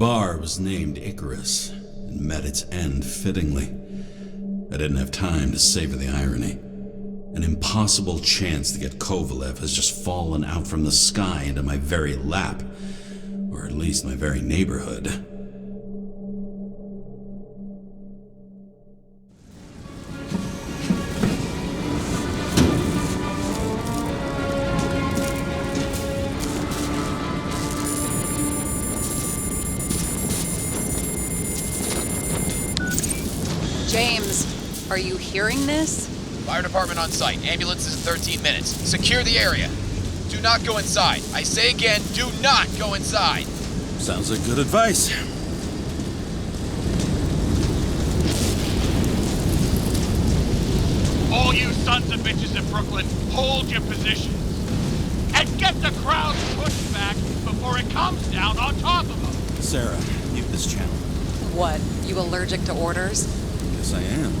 bar was named Icarus and met its end fittingly. I didn't have time to savor the irony. An impossible chance to get Kovalev has just fallen out from the sky into my very lap, or at least my very neighborhood. James, are you hearing this? Fire department on site. Ambulances in 13 minutes. Secure the area. Do not go inside. I say again, do not go inside. Sounds like good advice. All you sons of bitches in Brooklyn, hold your positions. And get the crowd pushed back before it comes down on top of them. Sarah, mute this channel. What, you allergic to orders? Yes, I am.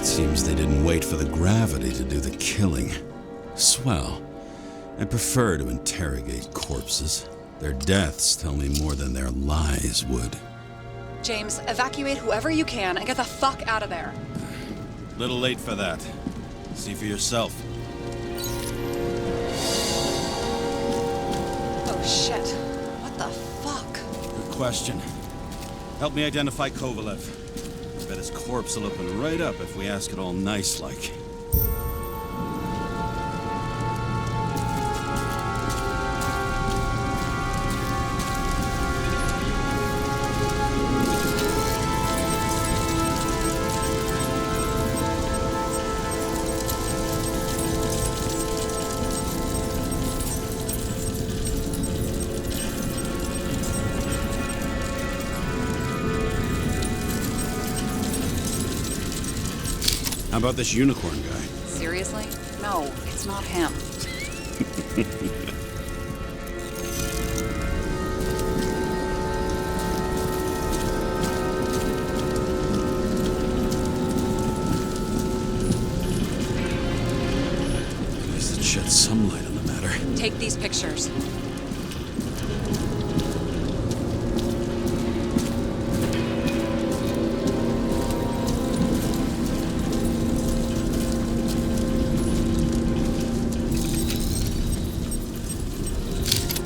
Seems they didn't wait for the gravity to do the killing. Swell. I prefer to interrogate corpses. Their deaths tell me more than their lies would. James, evacuate whoever you can and get the fuck out of there. Little late for that. See for yourself. Oh shit. What the fuck? Good question. Help me identify Kovalev. I bet his corpse will open right up if we ask it all nice-like. How about this unicorn guy? Seriously? No, it's not him. At least it sheds some light on the matter. Take these pictures.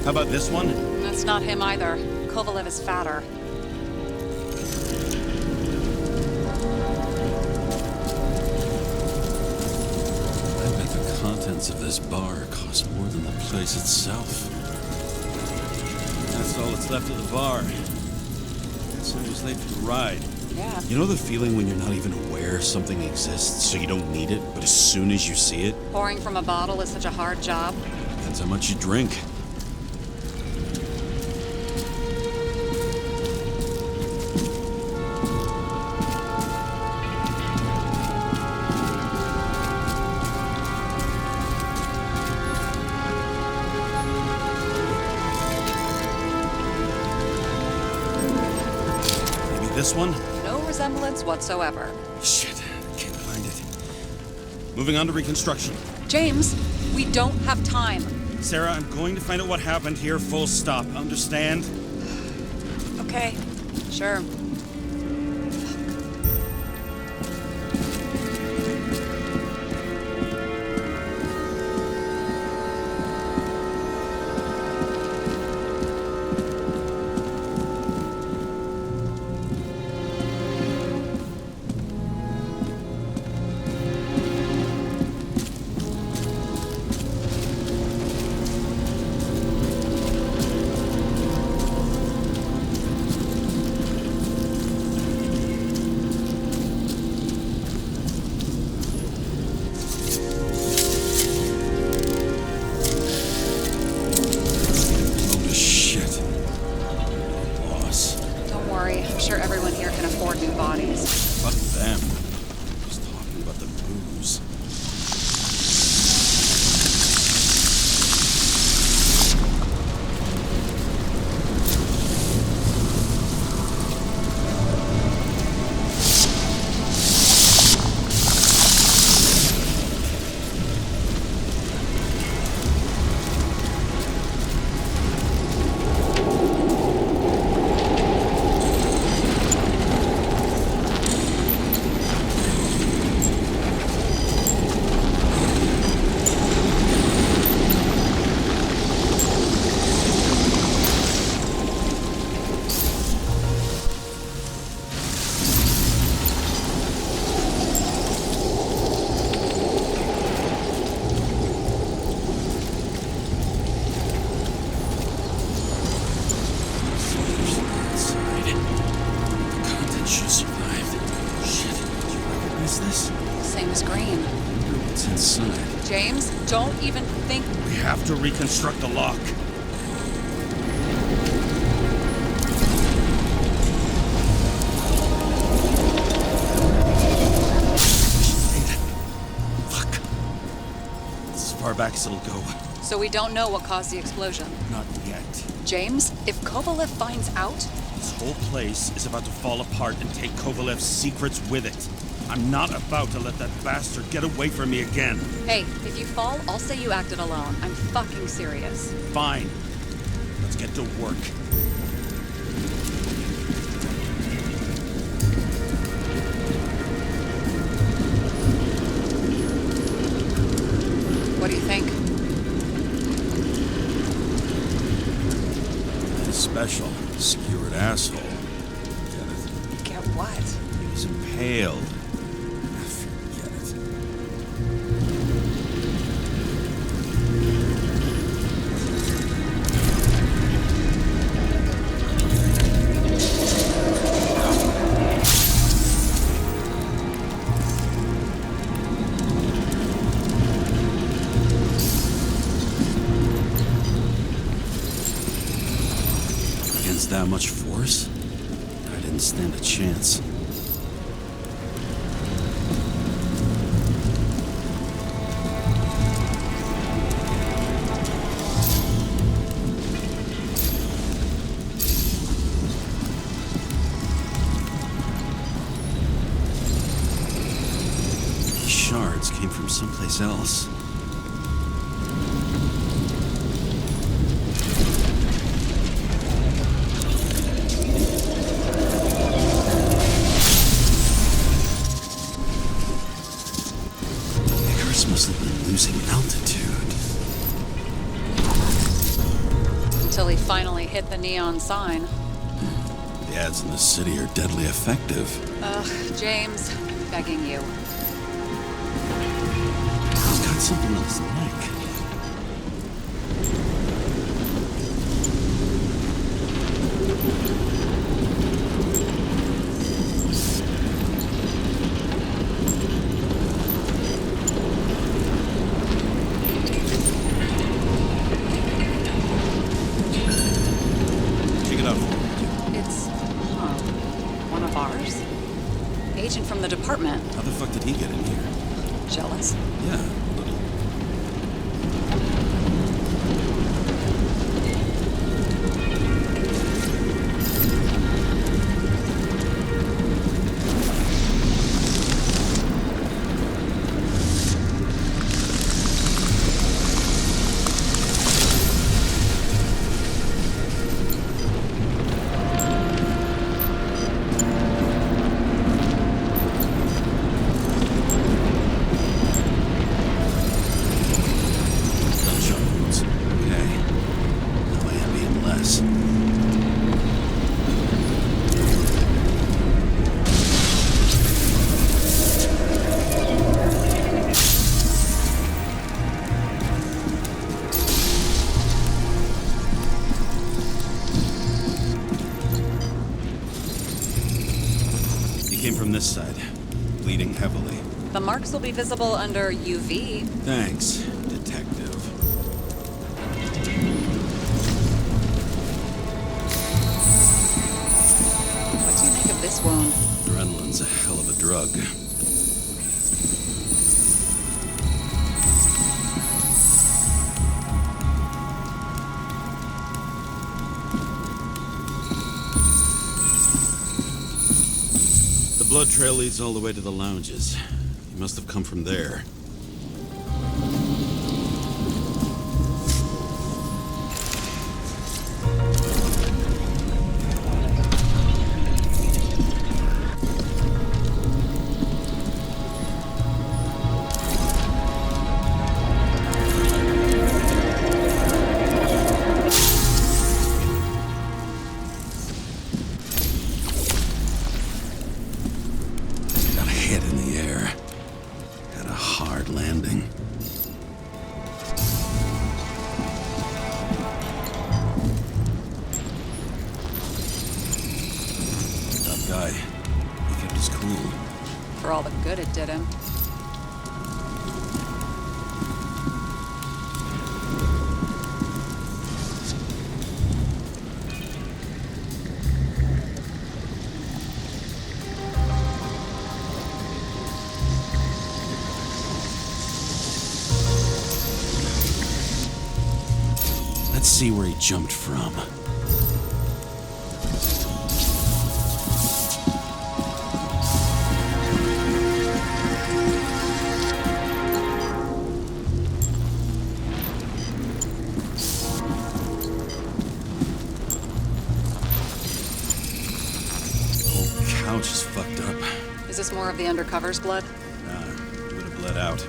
How about this one? That's not him either. Kovalev is fatter. I bet the contents of this bar cost more than the place itself. That's all that's left of the bar. So it was late for the ride. Yeah. You know the feeling when you're not even aware something exists, so you don't need it, but as soon as you see it? Pouring from a bottle is such a hard job. Depends how much you drink. this one? No resemblance whatsoever. Shit, I can't find it. Moving on to reconstruction. James, we don't have time. Sarah, I'm going to find out what happened here, full stop. Understand? Okay, sure. James, don't even think... We have to reconstruct the lock. Fuck. It's as far back as it'll go. So we don't know what caused the explosion? Not yet. James, if Kovalev finds out... This whole place is about to fall apart and take Kovalev's secrets with it. I'm not about to let that bastard get away from me again. Hey, if you fall, I'll say you acted alone. I'm fucking serious. Fine. Let's get to work. What do you think? That special, skewered asshole. Get it? Get what? He was impaled. That much force? I didn't stand a chance. These shards came from someplace else. Must have been losing altitude. Until he finally hit the neon sign. The ads in the city are deadly effective. Ugh, James, I'm begging you. He's got something on his neck. Agent from the department. How the fuck did he get in here? Jealous? Yeah, a little. came from this side, bleeding heavily. The marks will be visible under UV. Thanks, detective. What do you make of this wound? Adrenaline's a hell of a drug. The blood trail leads all the way to the lounges. He must have come from there. For all the good it did him. Let's see where he jumped from. Is this more of the undercover's blood? Nah, it would have bled out.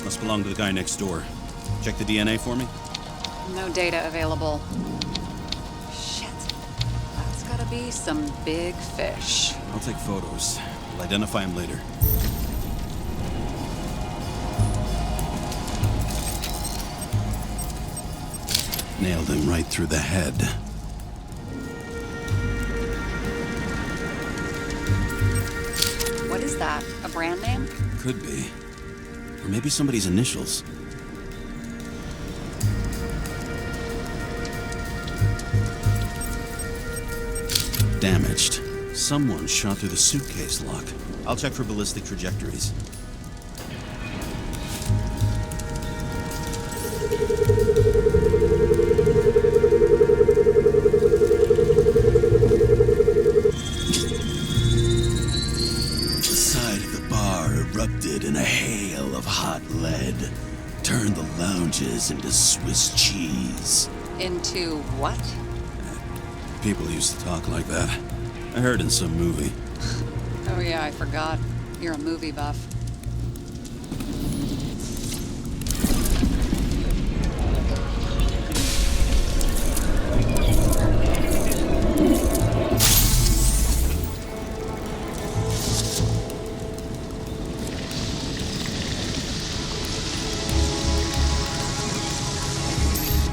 Must belong to the guy next door. Check the DNA for me? No data available. Shit. That's gotta be some big fish. I'll take photos. We'll identify him later. Nailed him right through the head. What is that? A brand name? Could be. Or maybe somebody's initials. Damaged. Someone shot through the suitcase lock. I'll check for ballistic trajectories. In a hail of hot lead, turned the lounges into Swiss cheese. Into what? People used to talk like that. I heard in some movie. Oh yeah, I forgot. You're a movie buff.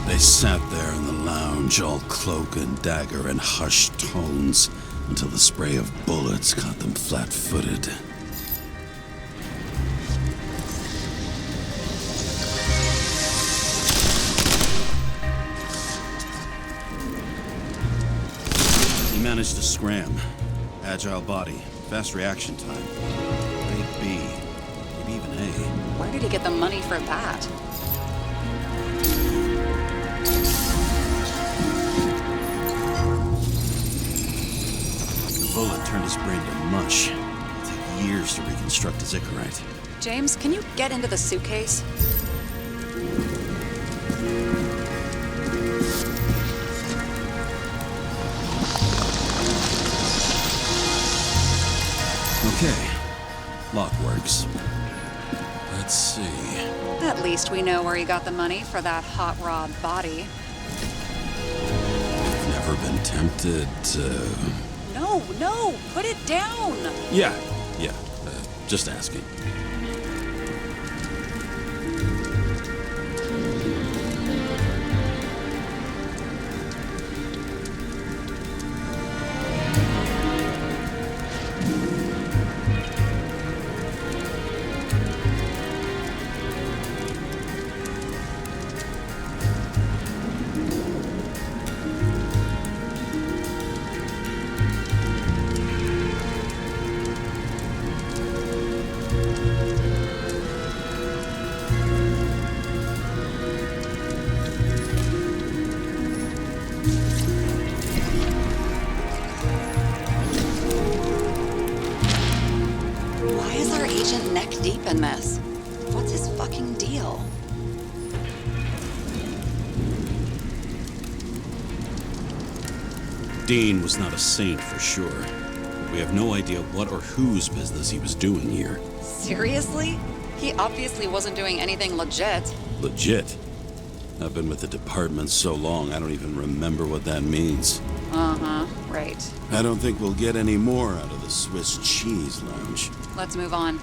They sat there in the lounge, all cloak and dagger and hushed tones, until the spray of bullets caught them flat-footed. He managed to scram. Agile body, fast reaction time. Grade B, maybe even A. Where did he get the money for that? Bullet turned his brain to mush. It'll take years to reconstruct his Icarite. James, can you get into the suitcase? Okay. Lock works. Let's see. At least we know where he got the money for that hot rod body. I've never been tempted to... No, put it down! Yeah, just asking. agent neck deep in this. What's his fucking deal? Dean was not a saint for sure. We have no idea what or whose business he was doing here. Seriously? He obviously wasn't doing anything legit. Legit? I've been with the department so long, I don't even remember what that means. Uh-huh, right. I don't think we'll get any more out of the Swiss Cheese Lounge. Let's move on.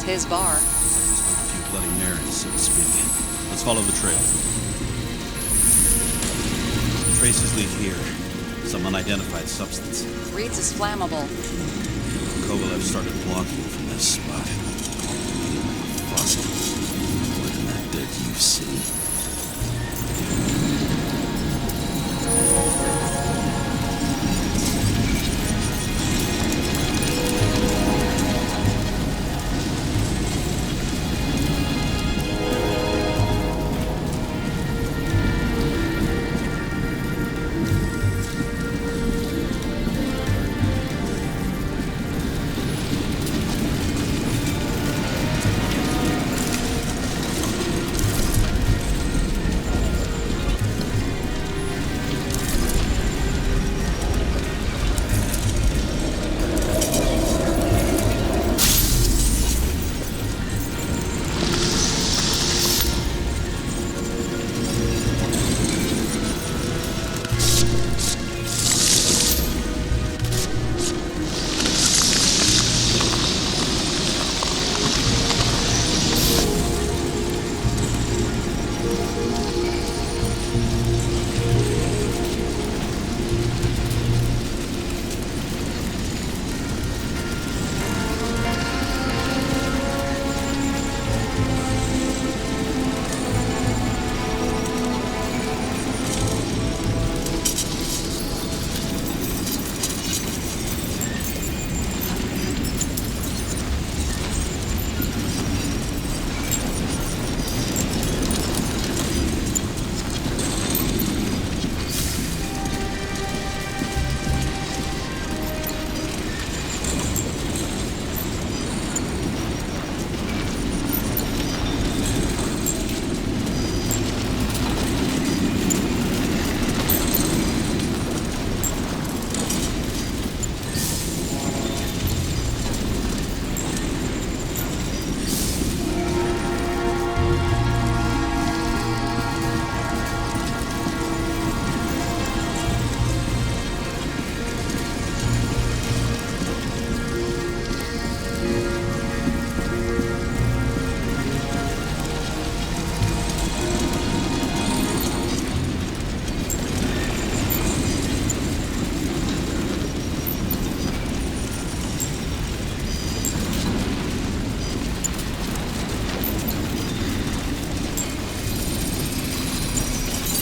His bar. A few Bloody Marys, so to speak. Let's follow the trail. Traces lead here. Some unidentified substance. Reads as flammable. Kovalev started walking from this spot. Fossil. More than that dirt you've seen.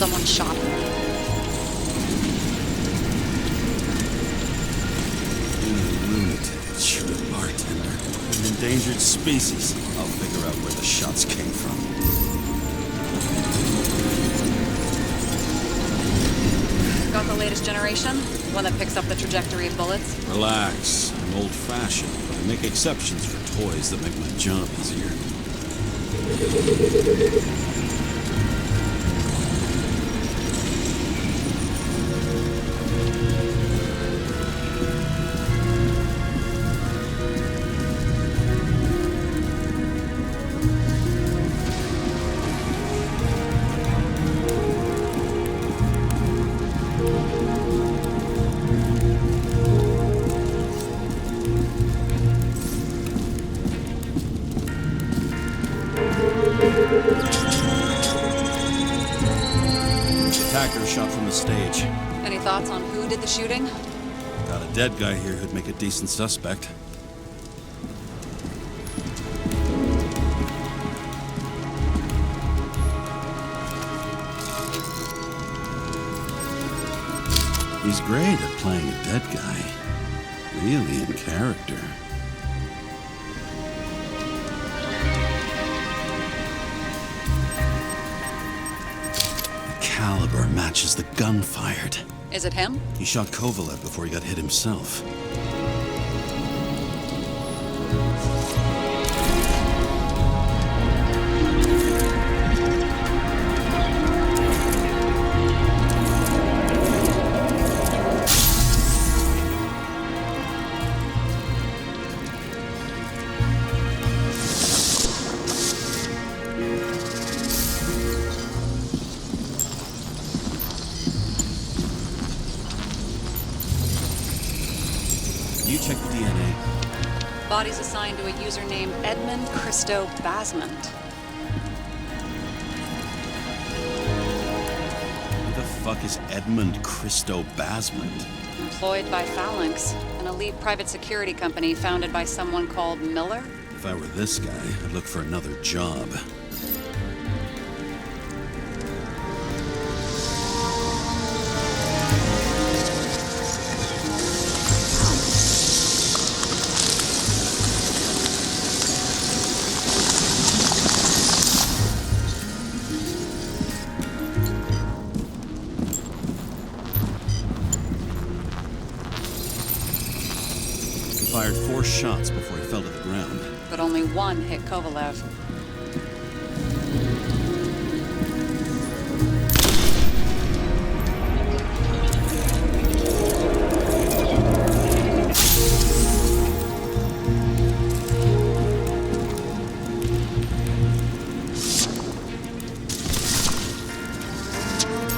Someone shot him. Shoot a bartender. An endangered species. I'll figure out where the shots came from. Got the latest generation? One that picks up the trajectory of bullets? Relax. I'm old-fashioned, but I make exceptions for toys that make my job easier. Attacker shot from the stage. Any thoughts on who did the shooting? Got a dead guy here who'd make a decent suspect. He's great at playing a dead guy. Really in character. The caliber matches the gun fired. Is it him? He shot Kovalev before he got hit himself. You check the DNA. Body's assigned to a user named Edmund Christo Basmont. Who the fuck is Edmund Christo Basmont? Employed by Phalanx, an elite private security company founded by someone called Miller. If I were this guy, I'd look for another job. He fired 4 shots before he fell to the ground. But only one hit Kovalev.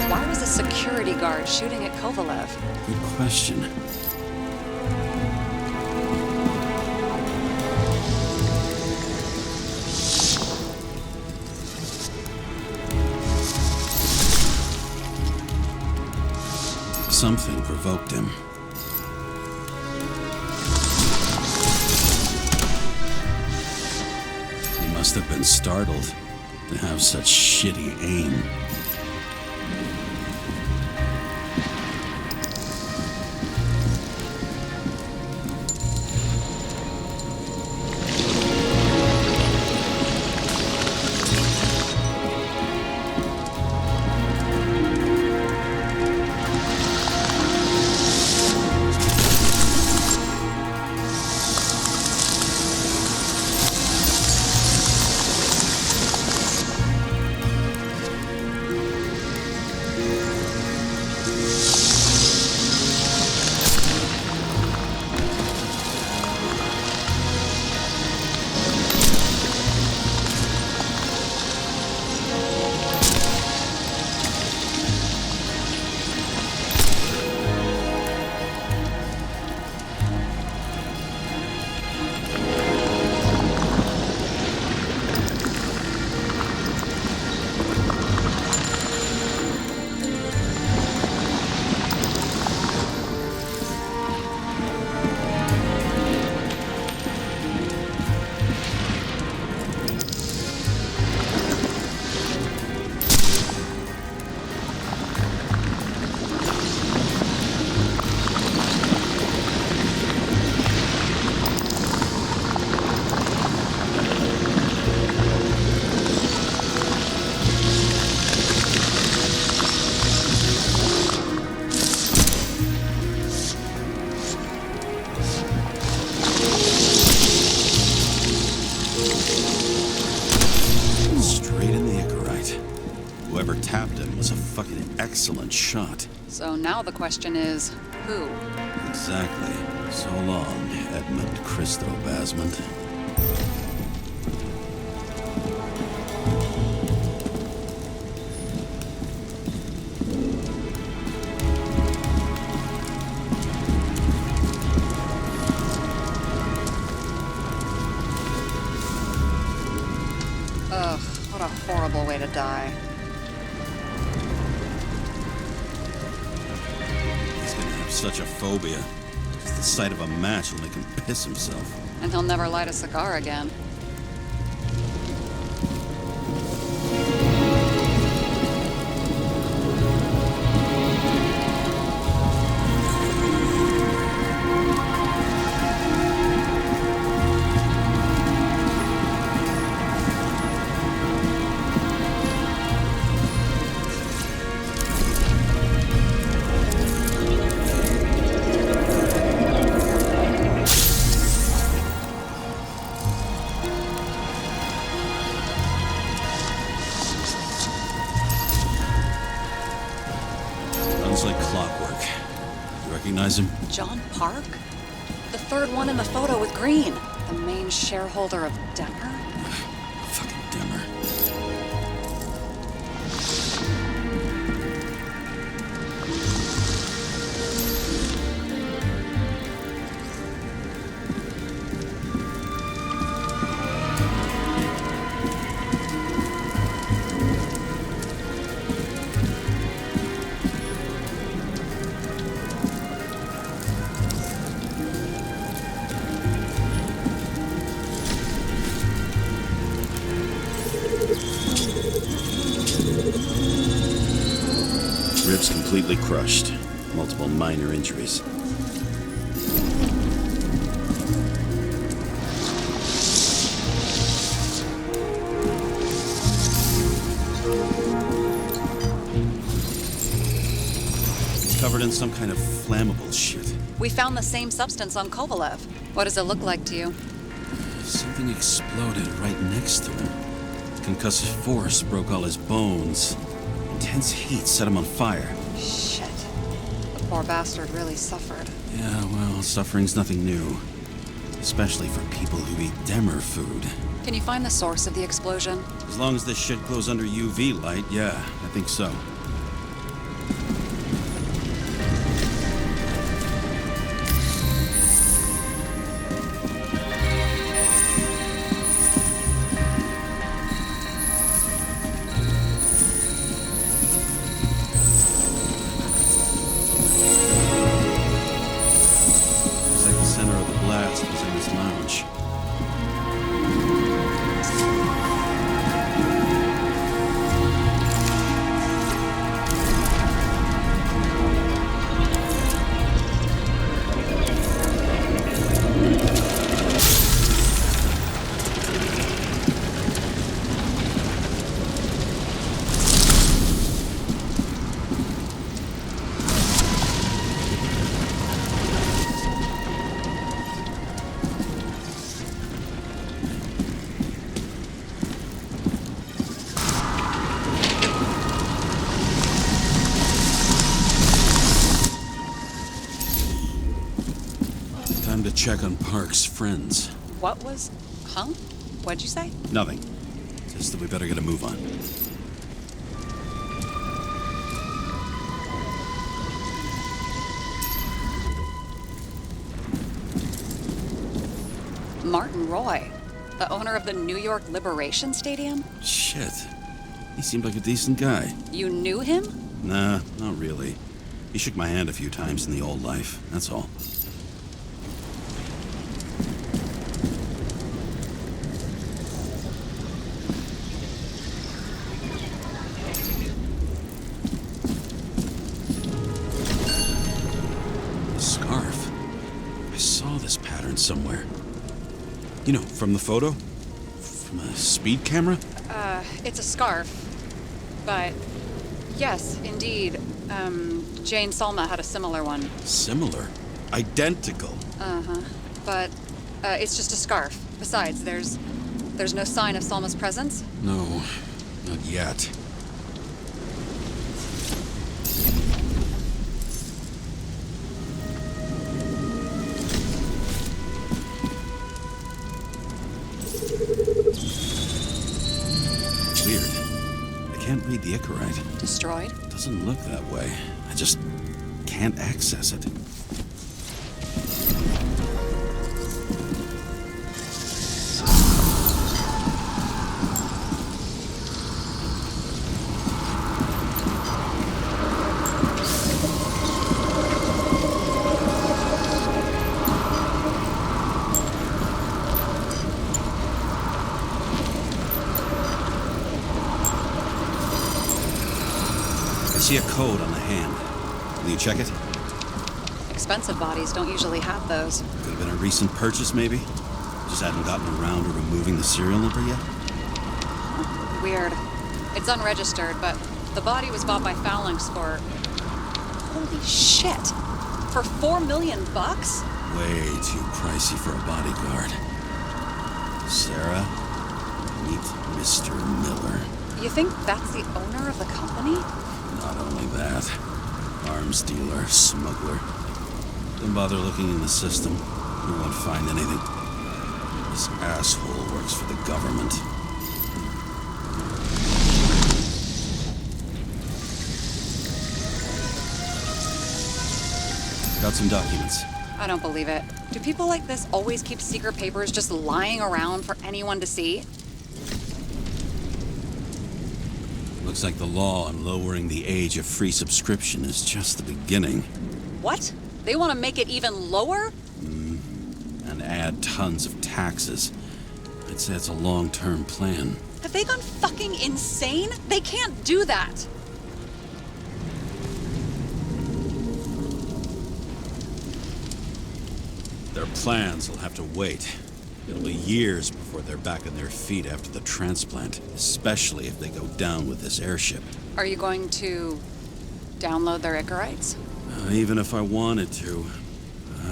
Why was a security guard shooting at Kovalev? Good question. Something provoked him. He must have been startled to have such shitty aim. Whoever tapped him was a fucking excellent shot. So now the question is, who? Exactly. So long, Edmund Christo Basmont. Ugh, what a horrible way to die. He's gonna have such a phobia. Just the sight of a match will make him piss himself. And he'll never light a cigar again. recognize him? John Park? The third one in the photo with green. The main shareholder of Denver? Fucking Demmer. Ribs completely crushed. Multiple minor injuries. It's covered in some kind of flammable shit. We found the same substance on Kovalev. What does it look like to you? Something exploded right next to him. Concussive force broke all his bones. Intense heat set him on fire. Shit. The poor bastard really suffered. Yeah, well, suffering's nothing new. Especially for people who eat Demmer food. Can you find the source of the explosion? As long as this shit glows under UV light, yeah, I think so. To check on Park's friends. What was... Huh? What'd you say? Nothing. Just that we better get a move on. Martin Roy, the owner of the New York Liberation Stadium? Shit. He seemed like a decent guy. You knew him? Nah, not really. He shook my hand a few times in the old life, that's all. Somewhere. You know, from the photo? From a speed camera? It's a scarf. But, yes, indeed. Jane Salma had a similar one. Similar? Identical? Uh-huh. But, it's just a scarf. Besides, there's no sign of Salma's presence? No, not yet. Read the Icarite. Destroyed? Doesn't look that way. I just can't access it. I see a code on the hand. Will you check it? Expensive bodies don't usually have those. Could have been a recent purchase, maybe? Just hadn't gotten around to removing the serial number yet? Weird. It's unregistered, but the body was bought by Phalanx for... Holy shit! For $4 million bucks? Way too pricey for a bodyguard. Sarah, meet Mr. Miller. You think that's the owner of the company? Not only that, arms dealer, smuggler. Don't bother looking in the system. You won't find anything. This asshole works for the government. Got some documents. I don't believe it. Do people like this always keep secret papers just lying around for anyone to see? Looks like the law on lowering the age of free subscription is just the beginning. What? They want to make it even lower? And add tons of taxes. I'd say it's a long-term plan. Have they gone fucking insane? They can't do that! Their plans will have to wait. It'll be years before they're back on their feet after the transplant, especially if they go down with this airship. Are you going to download their Icarites? Even if I wanted to,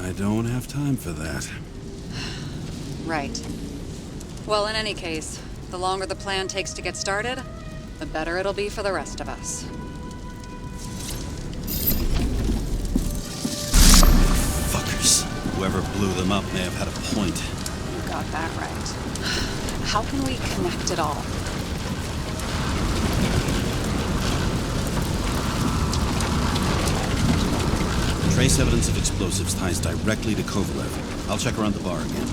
I don't have time for that. Right. Well, in any case, the longer the plan takes to get started, the better it'll be for the rest of us. Fuckers. Whoever blew them up may have had a point. You got that right. How can we connect it all? Trace evidence of explosives ties directly to Kovalev. I'll check around the bar again.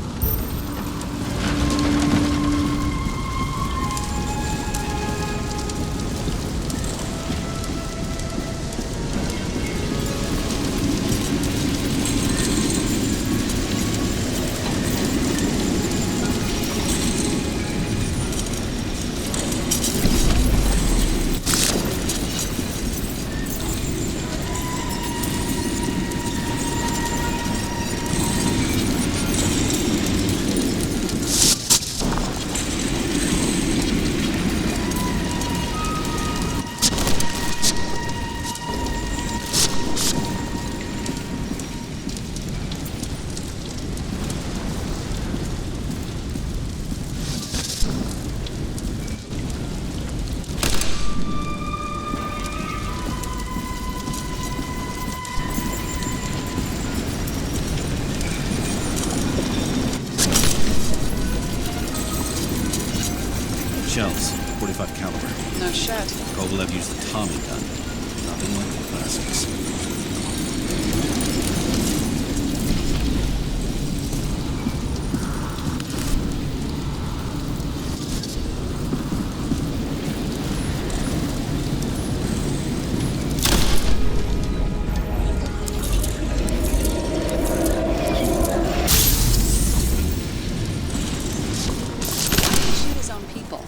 Shells, 45 caliber. No shit. Kovalev used a Tommy gun. Nothing like the classics. Shoot his own people.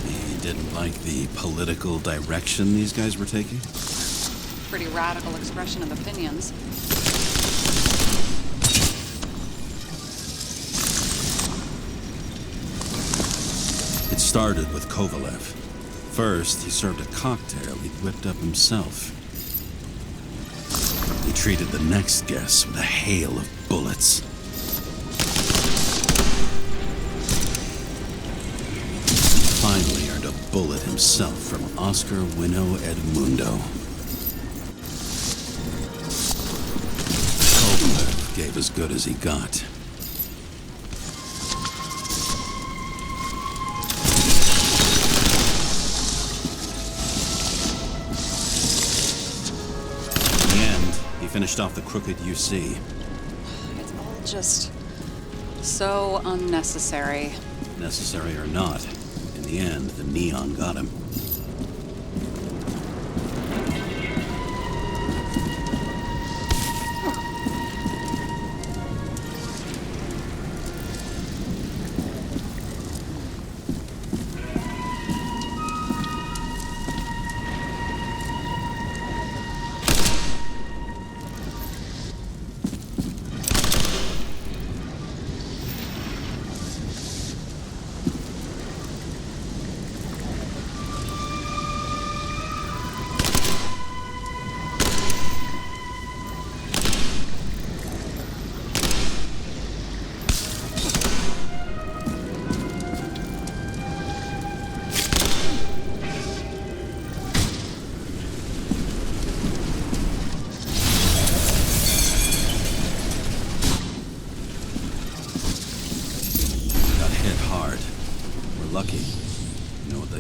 He didn't like the political direction these guys were taking? Pretty radical expression of opinions. It started with Kovalev. First, he served a cocktail he'd whipped up himself. He treated the next guest with a hail of bullets. Finally earned a bullet himself from Oscar Wino Edmundo. Kovalev gave as good as he got. In the end, he finished off the crooked UC. It's all just so unnecessary. Necessary or not, in the end, the neon got him.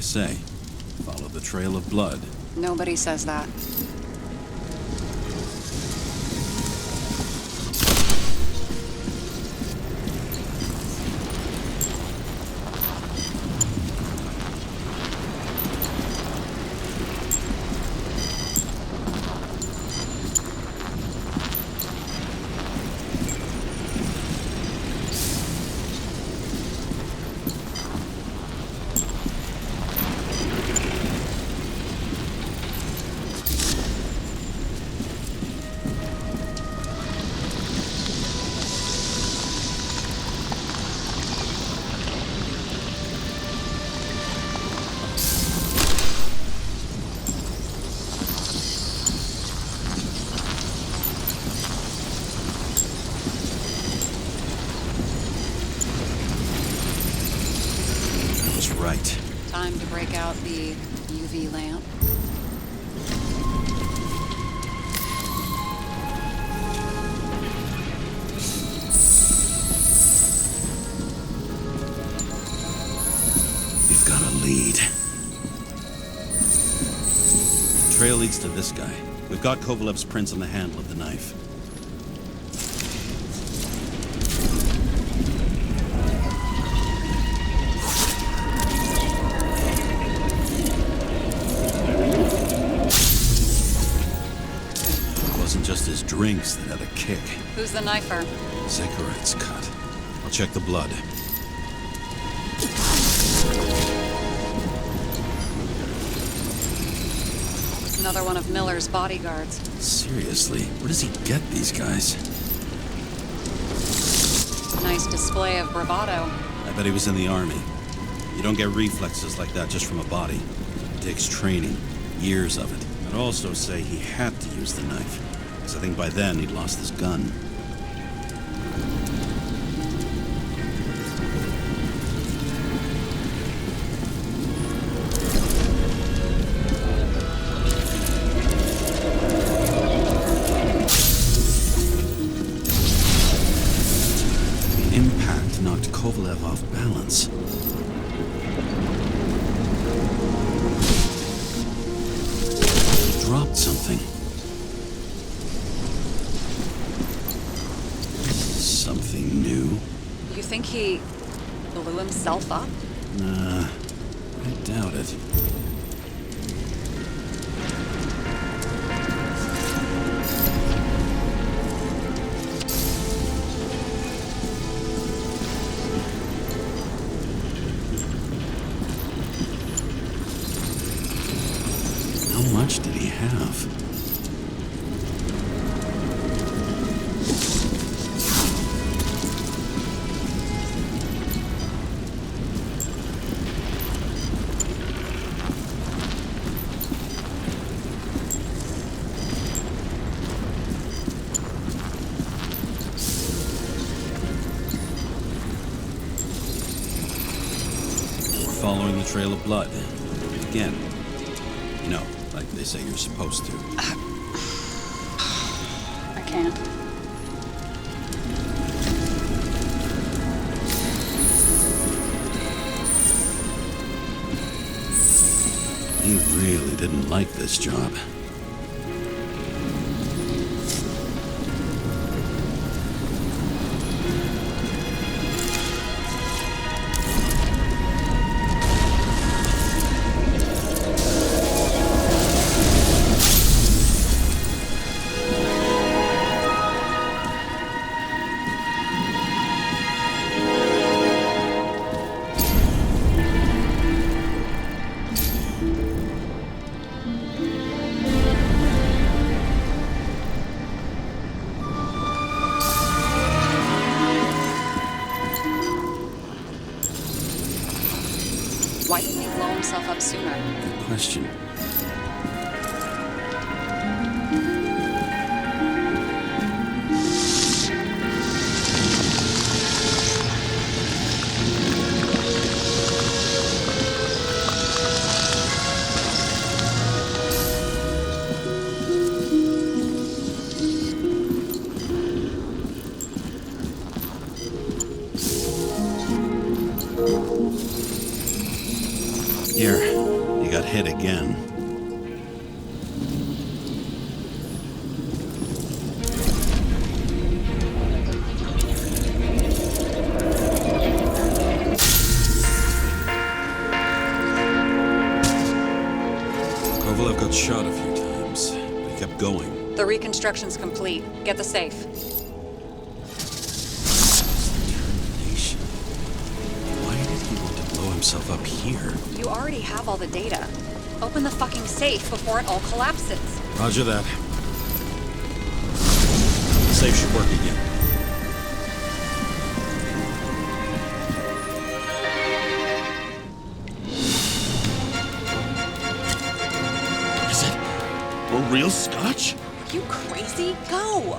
say. Follow the trail of blood. Nobody says that. Right. Time to break out the UV lamp. We've got a lead. The trail leads to this guy. We've got Kovalev's prints on the handle of the knife. Just his drinks that had a kick. Who's the knifer? Cigarette's cut. I'll check the blood. Another one of Miller's bodyguards. Seriously, where does he get these guys? Nice display of bravado. I bet he was in the army. You don't get reflexes like that just from a body. It takes training, years of it. I'd also say he had to use the knife. I think by then he'd lost his gun. The impact knocked Kovalev off balance. He dropped something. Something new? You think he blew himself up? Nah, I doubt it. How much did he have? Following the trail of blood. Again. You know, like they say you're supposed to. I can't. He really didn't like this job. Why didn't he blow himself up sooner? Good question. Here. going? The reconstruction's complete. Get the safe. Determination. Why did he want to blow himself up here? You already have all the data. Open the fucking safe before it all collapses. Roger that. The safe should work again. Is it a real scotch? You crazy? Go!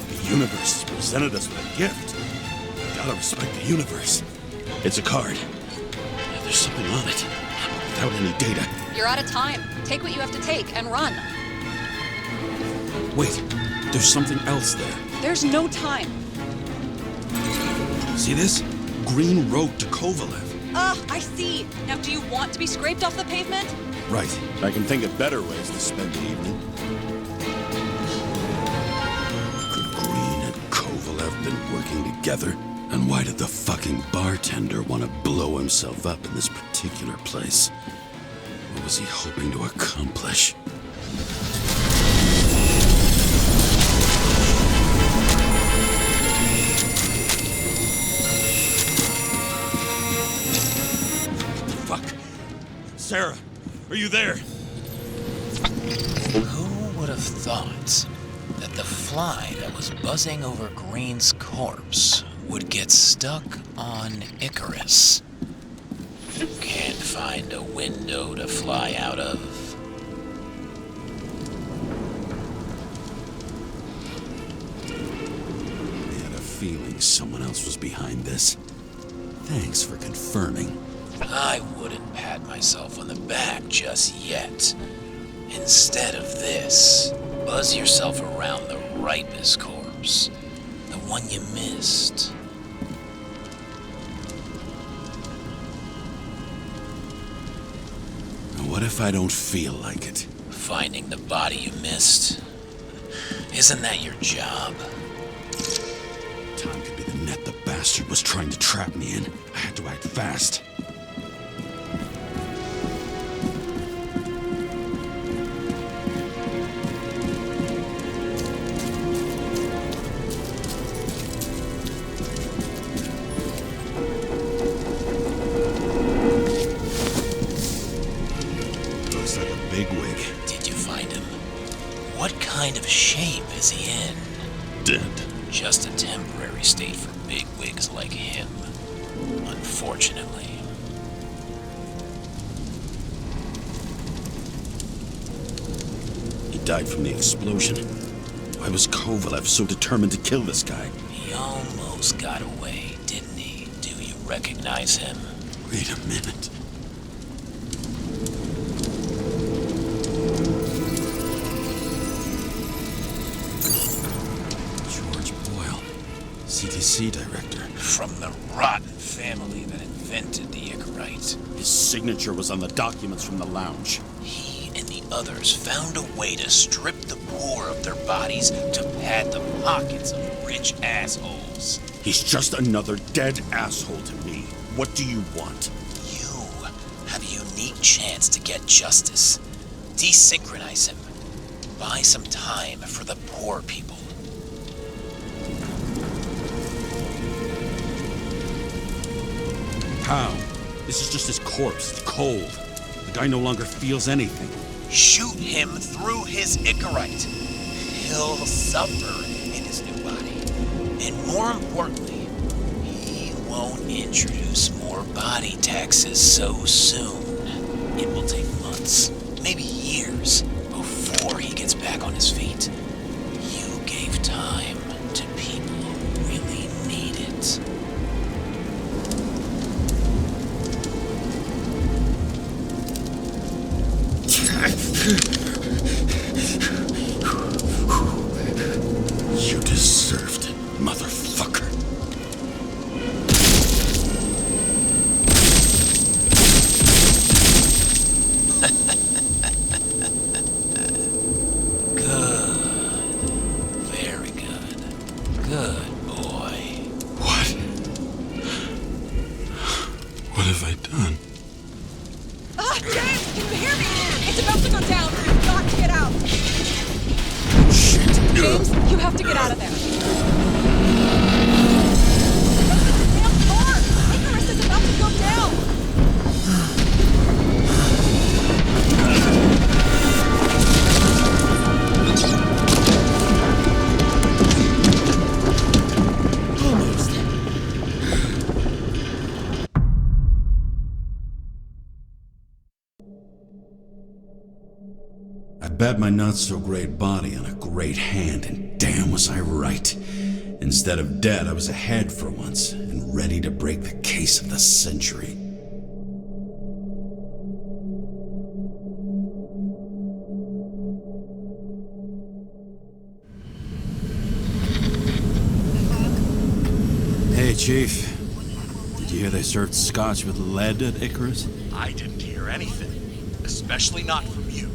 The universe has presented us with a gift. Gotta respect the universe. It's a card. There's something on it, without any data. You're out of time. Take what you have to take and run. Wait, there's something else there. There's no time. See this? Green road to Kovalev. I see. Now, do you want to be scraped off the pavement? Right. I can think of better ways to spend the evening. Could Green and Kovalev been working together? And why did the fucking bartender want to blow himself up in this particular place? What was he hoping to accomplish? Fuck. Sarah, are you there? Who would have thought that the fly that was buzzing over Green's corpse would get stuck on Icarus? Can't find a window to fly out of. I had a feeling someone else was behind this. Thanks for confirming. I wouldn't pat myself on the back just yet. Instead of this, buzz yourself around the ripest corpse. The one you missed. What if I don't feel like it? Finding the body you missed. Isn't that your job? Time could be the net the bastard was trying to trap me in. I had to act fast. Looks like a bigwig. Did you find him? What kind of shape is he in? Dead. Just a temporary state for big wigs like him. Unfortunately. He died from the explosion. Why was Kovalev so determined to kill this guy? He almost got away, didn't he? Do you recognize him? Wait a minute. George Boyle, CTC director. From the rotten family that invented the Icarite. His signature was on the documents from the lounge. He and the others found a way to strip the poor of their bodies to pad the pockets of rich assholes. He's just another dead asshole to me. What do you want? You have a unique chance to get justice. Desynchronize him. Buy some time for the poor people. How? This is just his corpse. It's cold. The guy no longer feels anything. Shoot him through his Icarite. He'll suffer in his new body. And more importantly, he won't introduce more body taxes so soon. It will take months, maybe years, before he gets back on his feet. You gave time to people who really need it. You deserved it, motherfucker. Good. Very good. Good boy. What? What have I done? Ah! James, can you hear me? It's about to go down. You've got to get out. Shit. James, you have to get out of there. Open the damn door! Icarus is about to go down! I bet my not-so-great body on a great hand, and damn was I right. Instead of dead, I was ahead for once, and ready to break the case of the century. Hey, Chief. Did you hear they served scotch with lead at Icarus? I didn't hear anything, especially not from you,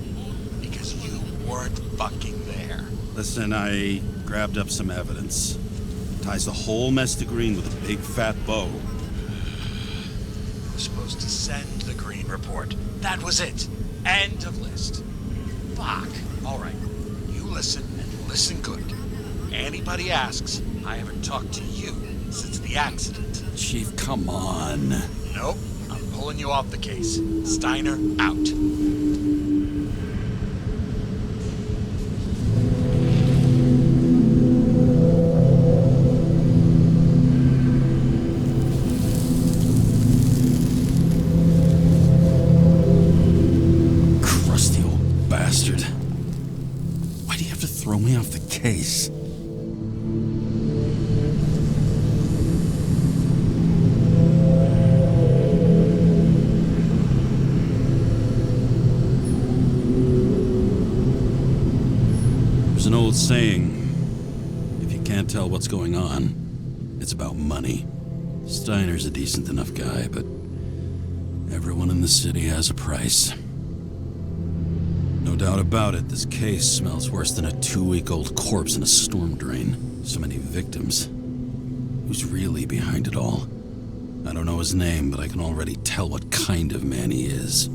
because you weren't fucking there. Listen, I grabbed up some evidence. Ties the whole mess to green with a big fat bow. I was supposed to send the green report. That was it. End of list. Fuck. All right. You listen and listen good. Anybody asks, I haven't talked to you since the accident. Chief, come on. Nope. I'm pulling you off the case. Steiner, out. Crusty old bastard. Why do you have to throw me off the case? There's an old saying, if you can't tell what's going on, it's about money. Steiner's a decent enough guy, but everyone in the city has a price. No doubt about it, this case smells worse than a 2-week-old corpse in a storm drain. So many victims. Who's really behind it all? I don't know his name, but I can already tell what kind of man he is.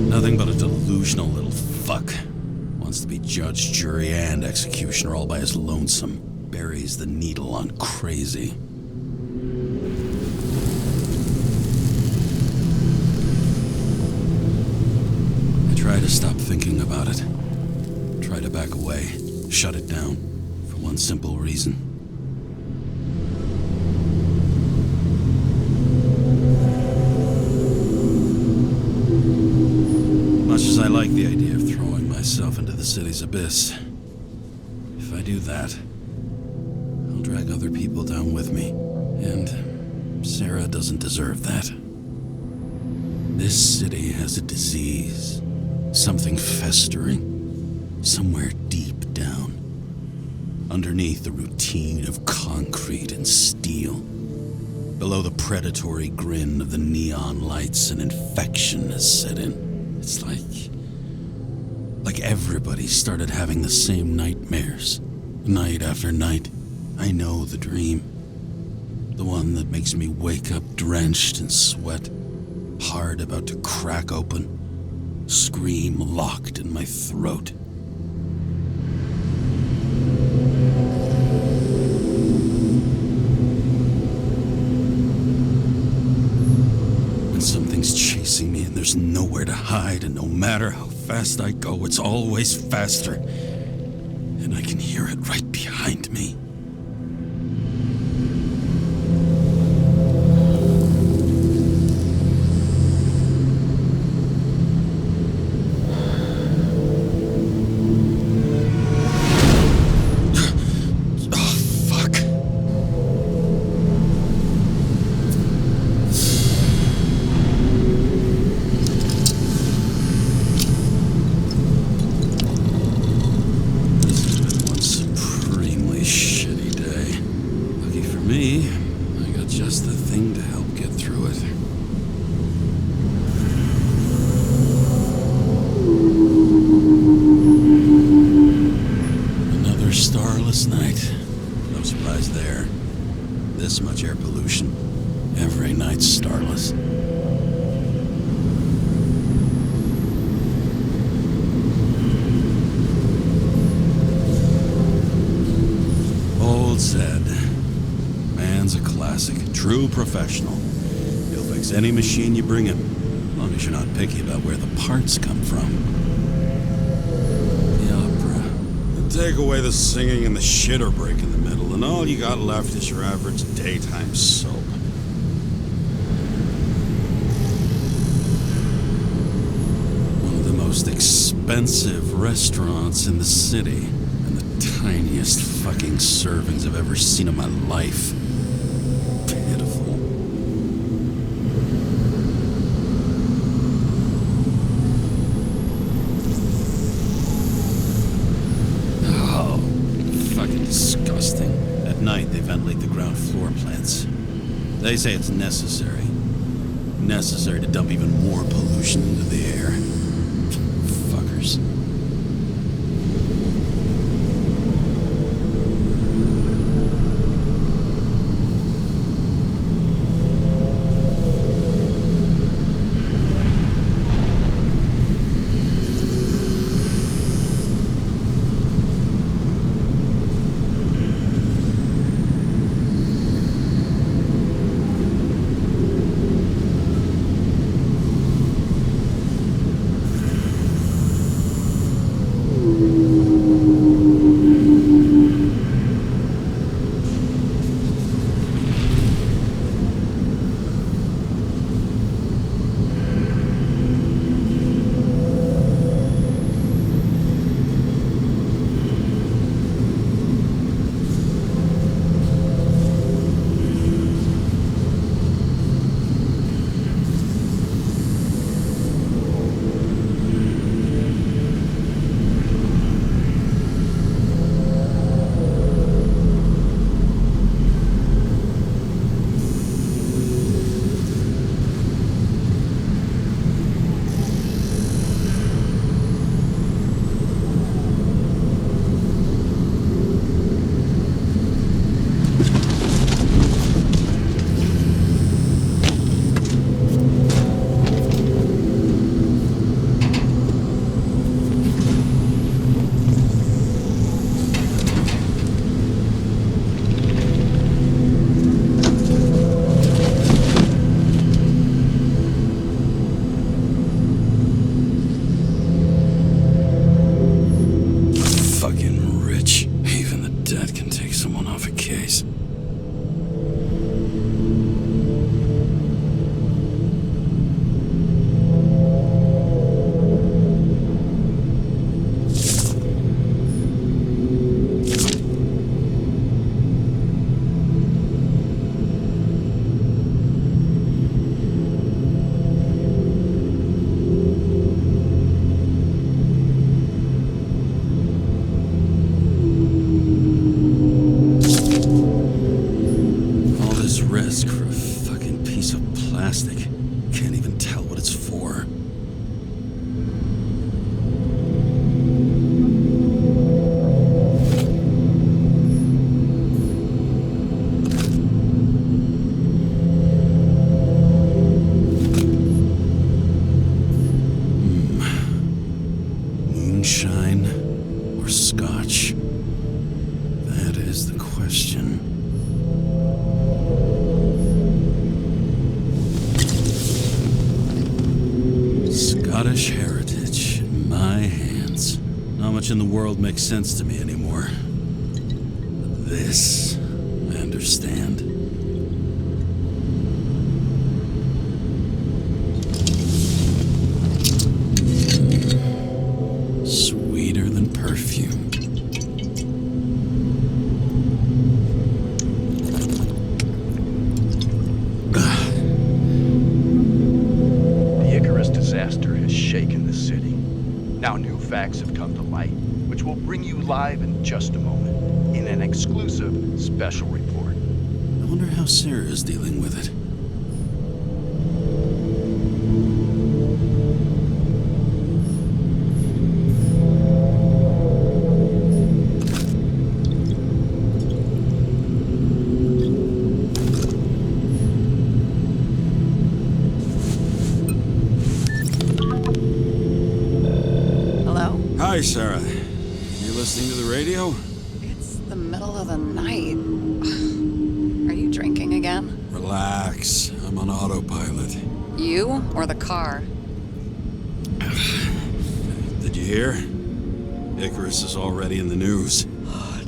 Nothing but a delusional little fuck. Wants to be judge, jury, and executioner all by his lonesome. Buries the needle on crazy. I try to stop thinking about it. Try to back away. Shut it down. For one simple reason. Much as I like the idea of throwing myself into the city's abyss, if I do that, I'll drag other people down with me, and Sarah doesn't deserve that. This city has a disease, something festering, somewhere deep down, underneath the routine of concrete and steel. Below the predatory grin of the neon lights, an infection has set in. It's like everybody started having the same nightmares, night after night. I know the dream. The one that makes me wake up drenched in sweat, heart about to crack open, scream locked in my throat. When something's chasing me and there's nowhere to hide, and no matter how fast I go, it's always faster. And I can hear it right behind me. Supremely professional. He'll fix any machine you bring him, as long as you're not picky about where the parts come from. The opera. Take away the singing and the shitter break in the middle, and all you got left is your average daytime soap. One of the most expensive restaurants in the city, and the tiniest fucking servings I've ever seen in my life. Pitiful. Oh, fucking disgusting. At night, they ventilate the ground floor plants. They say it's necessary. Necessary to dump even more pollution into the air. Fuckers. Scottish heritage in my hands. Not much in the world makes sense to me anymore. But this, I understand. Sweeter than perfume. Disaster has shaken the city. Now new facts have come to light, which will bring you live in just a moment, in an exclusive special report. I wonder how Sarah is dealing with it. Hi, Sarah. You listening to the radio? It's the middle of the night. Are you drinking again? Relax. I'm on autopilot. You or the car? Did you hear? Icarus is already in the news.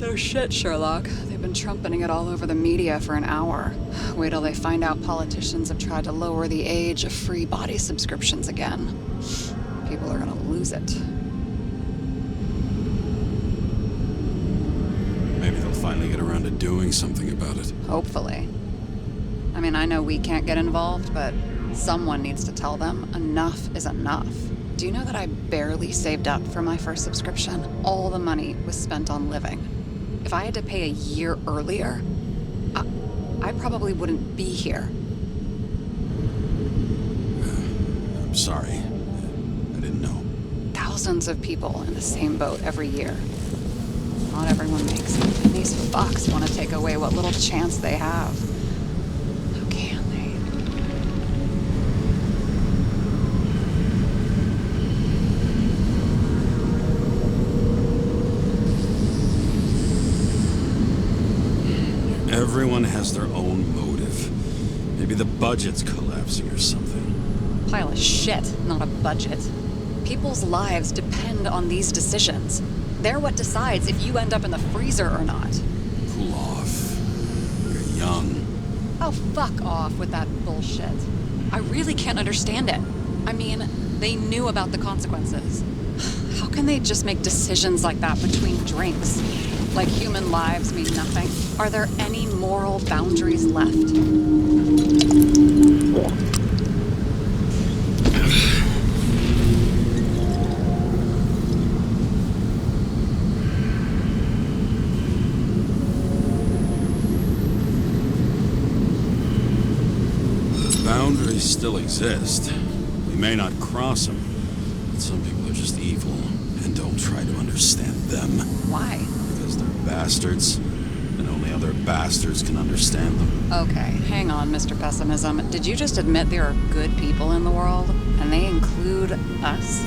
No shit, Sherlock. They've been trumpeting it all over the media for an hour. Wait till they find out politicians have tried to lower the age of free body subscriptions again. People are gonna lose it. Maybe they'll finally get around to doing something about it. Hopefully. I mean, I know we can't get involved, but someone needs to tell them enough is enough. Do you know that I barely saved up for my first subscription? All the money was spent on living. If I had to pay a year earlier, I probably wouldn't be here. I'm sorry. I didn't know. Thousands of people in the same boat every year. Not everyone makes it, and these fucks want to take away what little chance they have. How can they? Everyone has their own motive. Maybe the budget's collapsing or something. Pile of shit, not a budget. People's lives depend on these decisions. They're what decides if you end up in the freezer or not. Cool off. You're young. Oh, fuck off with that bullshit. I really can't understand it. I mean, they knew about the consequences. How can they just make decisions like that between drinks? Like human lives mean nothing? Are there any moral boundaries left? Boundaries still exist. We may not cross them, but some people are just evil and don't try to understand them. Why? Because they're bastards, and only other bastards can understand them. Okay, hang on, Mr. Pessimism. Did you just admit there are good people in the world, and they include us?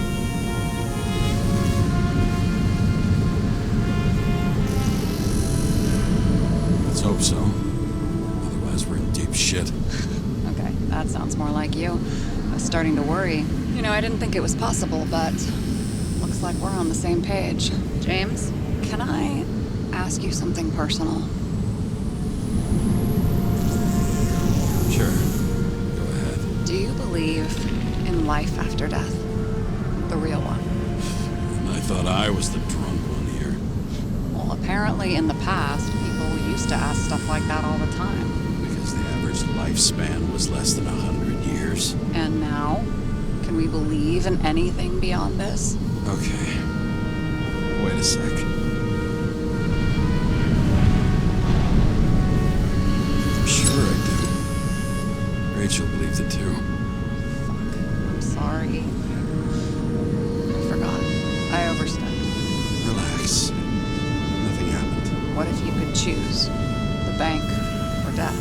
Let's hope so. Otherwise, we're in deep shit. Okay, that sounds more like you. I was starting to worry. You know, I didn't think it was possible, but looks like we're on the same page. James, can I ask you something personal? Sure. Go ahead. Do you believe in life after death? The real one? And I thought I was the drunk one here. Well, apparently in the past, people used to ask stuff like that all the time. Because the average lifespan was less than 100 years. And now? Can we believe in anything beyond this? Okay. Wait a sec. I'm sure I do. Rachel believed it too. Fuck. I'm sorry. I forgot. I overstepped. Relax. Nothing happened. What if you could choose? The bank or death?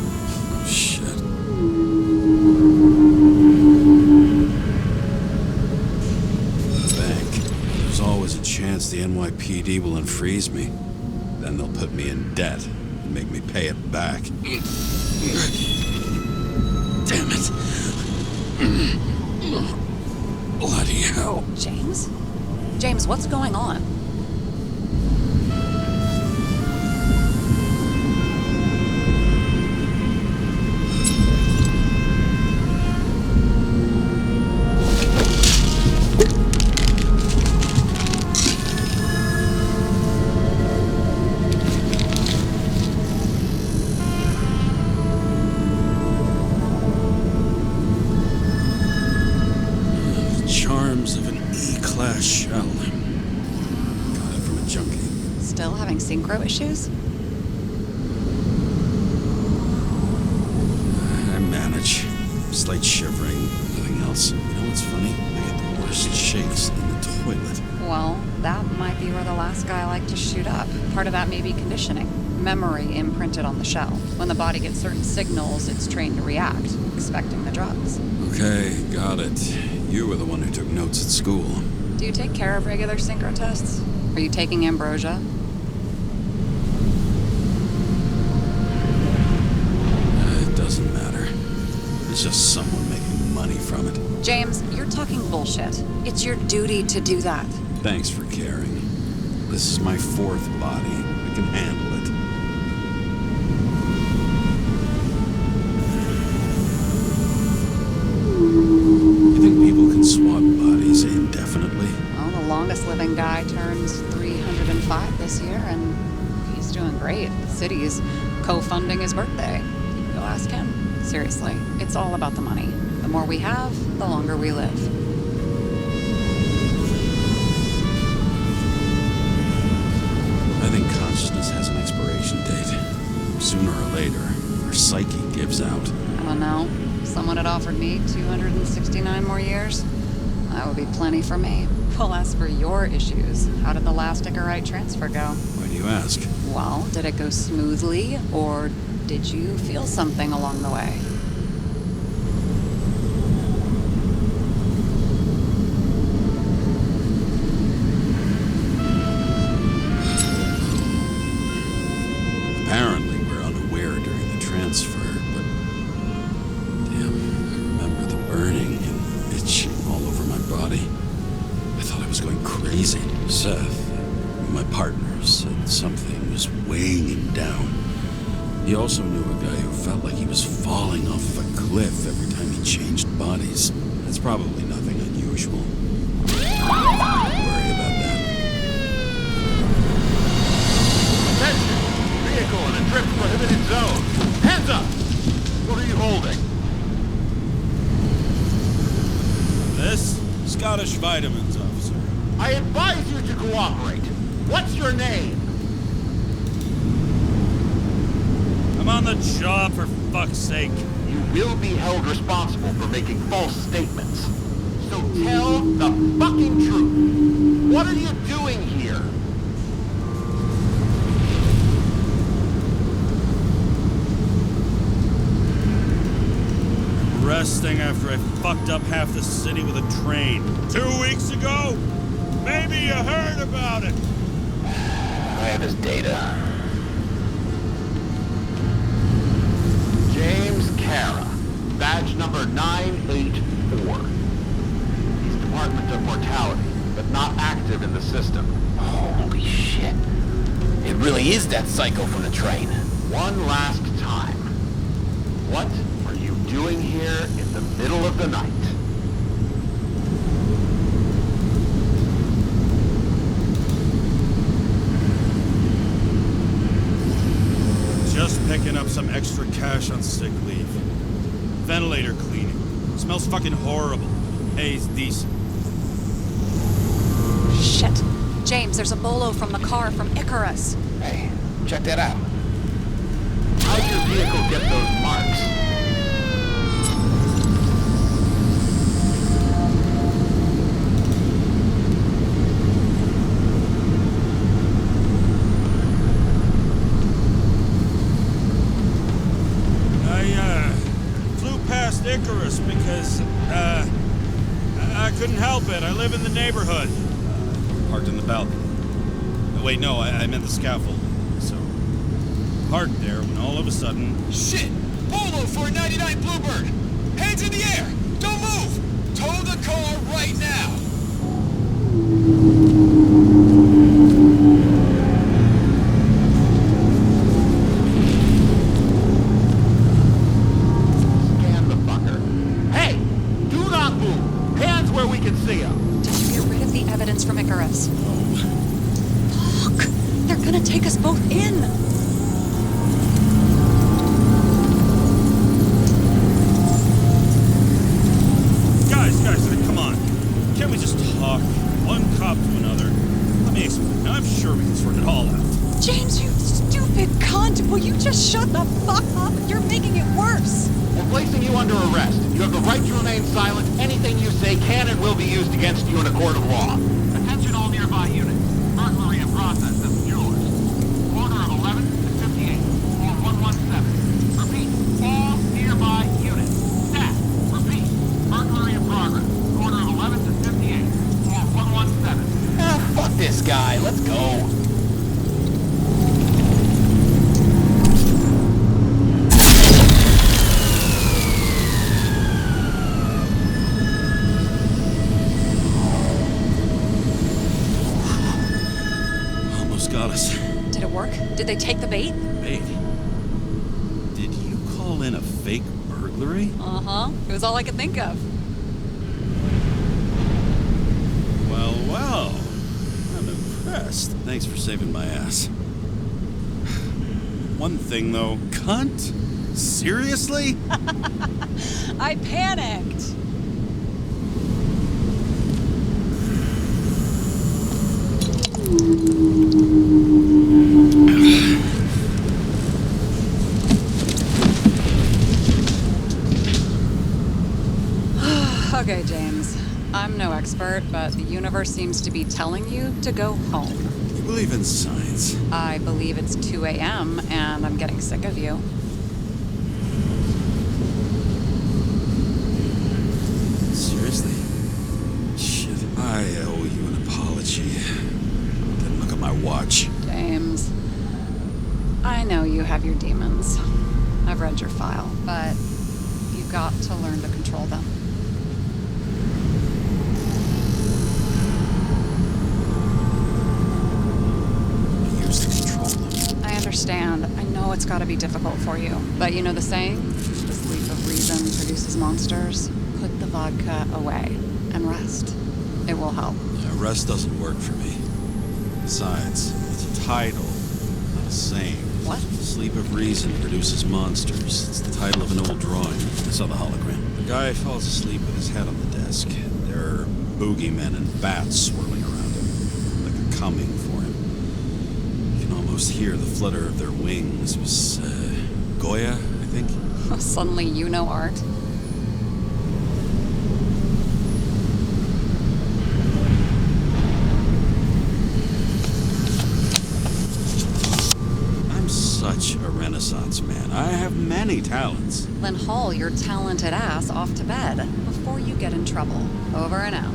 Oh, shit. The bank. There's always a chance the NYPD will unfreeze me. Then they'll put me in debt and make me pay it back. Damn it. Bloody hell. James? James, what's going on? Charms of an E-class shell. Got it from a junkie. Still having synchro issues? I manage. Slight shivering, nothing else. You know what's funny? I get the worst shakes in the toilet. Well, that might be where the last guy liked to shoot up. Part of that may be conditioning. Memory imprinted on the shell. When the body gets certain signals, it's trained to react, expecting the drugs. Okay, got it. You were the one who took notes at school. Do you take care of regular synchro tests? Are you taking ambrosia? It doesn't matter. was just someone making money from it. James, you're talking bullshit. It's your duty to do that. Thanks for caring. This is my fourth body. I can handle it. You think people can swap bodies indefinitely? Well, the longest living guy turns 305 this year, and he's doing great. The city's co-funding his birthday. Go ask him. Seriously, it's all about the money. The more we have, the longer we live. I think consciousness has an expiration date. Sooner or later, our psyche gives out. I don't know. If someone had offered me 269 more years, that would be plenty for me. Well, as for your issues, how did the last Icarite transfer go? Why do you ask? Well, did it go smoothly, or did you feel something along the way? Apparently, we're unaware during the transfer, but damn, I remember the burning and itching all over my body. I thought I was going crazy. Seth, my partner, said something was weighing him down. He also knew a guy who felt like he was falling off of a cliff every time he changed bodies. That's probably nothing unusual. Don't worry about that. Attention! Vehicle in a trip prohibited zone. Hands up! What are you holding? This? Scottish vitamins, officer. I advise you to cooperate. What's your name? I'm on the job, for fuck's sake. You will be held responsible for making false statements. So tell the fucking truth. What are you doing here? Resting after I fucked up half the city with a train. 2 weeks ago? Maybe you heard about it. I have his data. James Kara, badge number 984. He's Department of Mortality, but not active in the system. Holy shit. It really is that psycho from the train. One last time. What are you doing here in the middle of the night? Just picking up some extra cash on sick leave. Ventilator cleaning. Smells fucking horrible. Pays decent. Shit. James, there's a bolo from the car from Icarus. Hey, check that out. How'd your vehicle get those marks? Icarus because, I couldn't help it. I live in the neighborhood. Parked in the balcony. Wait, no, I meant the scaffold. So, parked there when all of a sudden... Shit! Polo 499 Bluebird! Hands in the air! Don't move! Tow the car right now! From Icarus. Look! They're gonna take us both in! Guys, come on. Can't we just talk? One cop to another. Let me explain. I'm sure we can sort it all out. James, you stupid cunt! Will you just shut the fuck up? You're making it worse! We're placing you under arrest. You have the right to remain silent. Anything you say can and will be used against you in a court of law. Attention all nearby units. Burglary in process is yours. Corner of 11 and 58. Or 117. Repeat. All nearby units. Staff. Repeat. Burglary in progress. Corner of 11 and 58. Or 117. Ah, fuck this guy. Let's go. work? Did they take the bait? Bait? Did you call in a fake burglary? Uh-huh. It was all I could think of. Well, well. I'm impressed. Thanks for saving my ass. One thing, though. Cunt? Seriously? I panicked. Okay, James. I'm no expert, but the universe seems to be telling you to go home. You believe in science? I believe it's 2 a.m. and I'm getting sick of you. Seriously? Shit. I owe you an apology. Didn't look at my watch. James, I know you have your demons. I've read your file, but you've got to learn to control them. I understand. I know it's got to be difficult for you. But you know the saying? The sleep of reason produces monsters. Put the vodka away and rest. It will help. Yeah, rest doesn't work for me. Besides, it's a title, not a saying. What? Sleep of reason produces monsters. It's the title of an old drawing. I saw the hologram. The guy falls asleep with his head on the desk. There are boogeymen and bats swirling around him, like they're coming for him. You can almost hear the flutter of their wings. It was, Goya, I think? Suddenly you know art. I'm such a Renaissance man. I have many talents. Then haul your talented ass off to bed before you get in trouble. Over and out.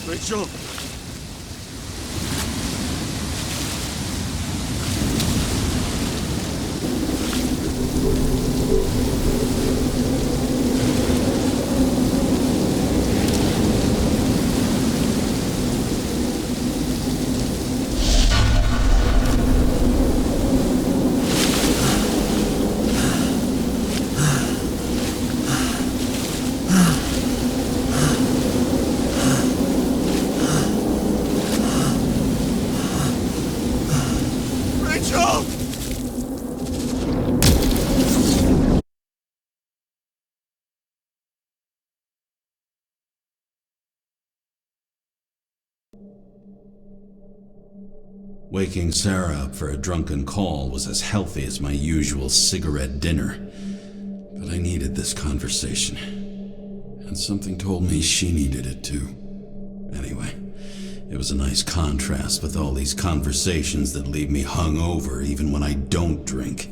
Rachel! Waking Sarah up for a drunken call was as healthy as my usual cigarette dinner. But I needed this conversation. And something told me she needed it too. Anyway, it was a nice contrast with all these conversations that leave me hungover even when I don't drink.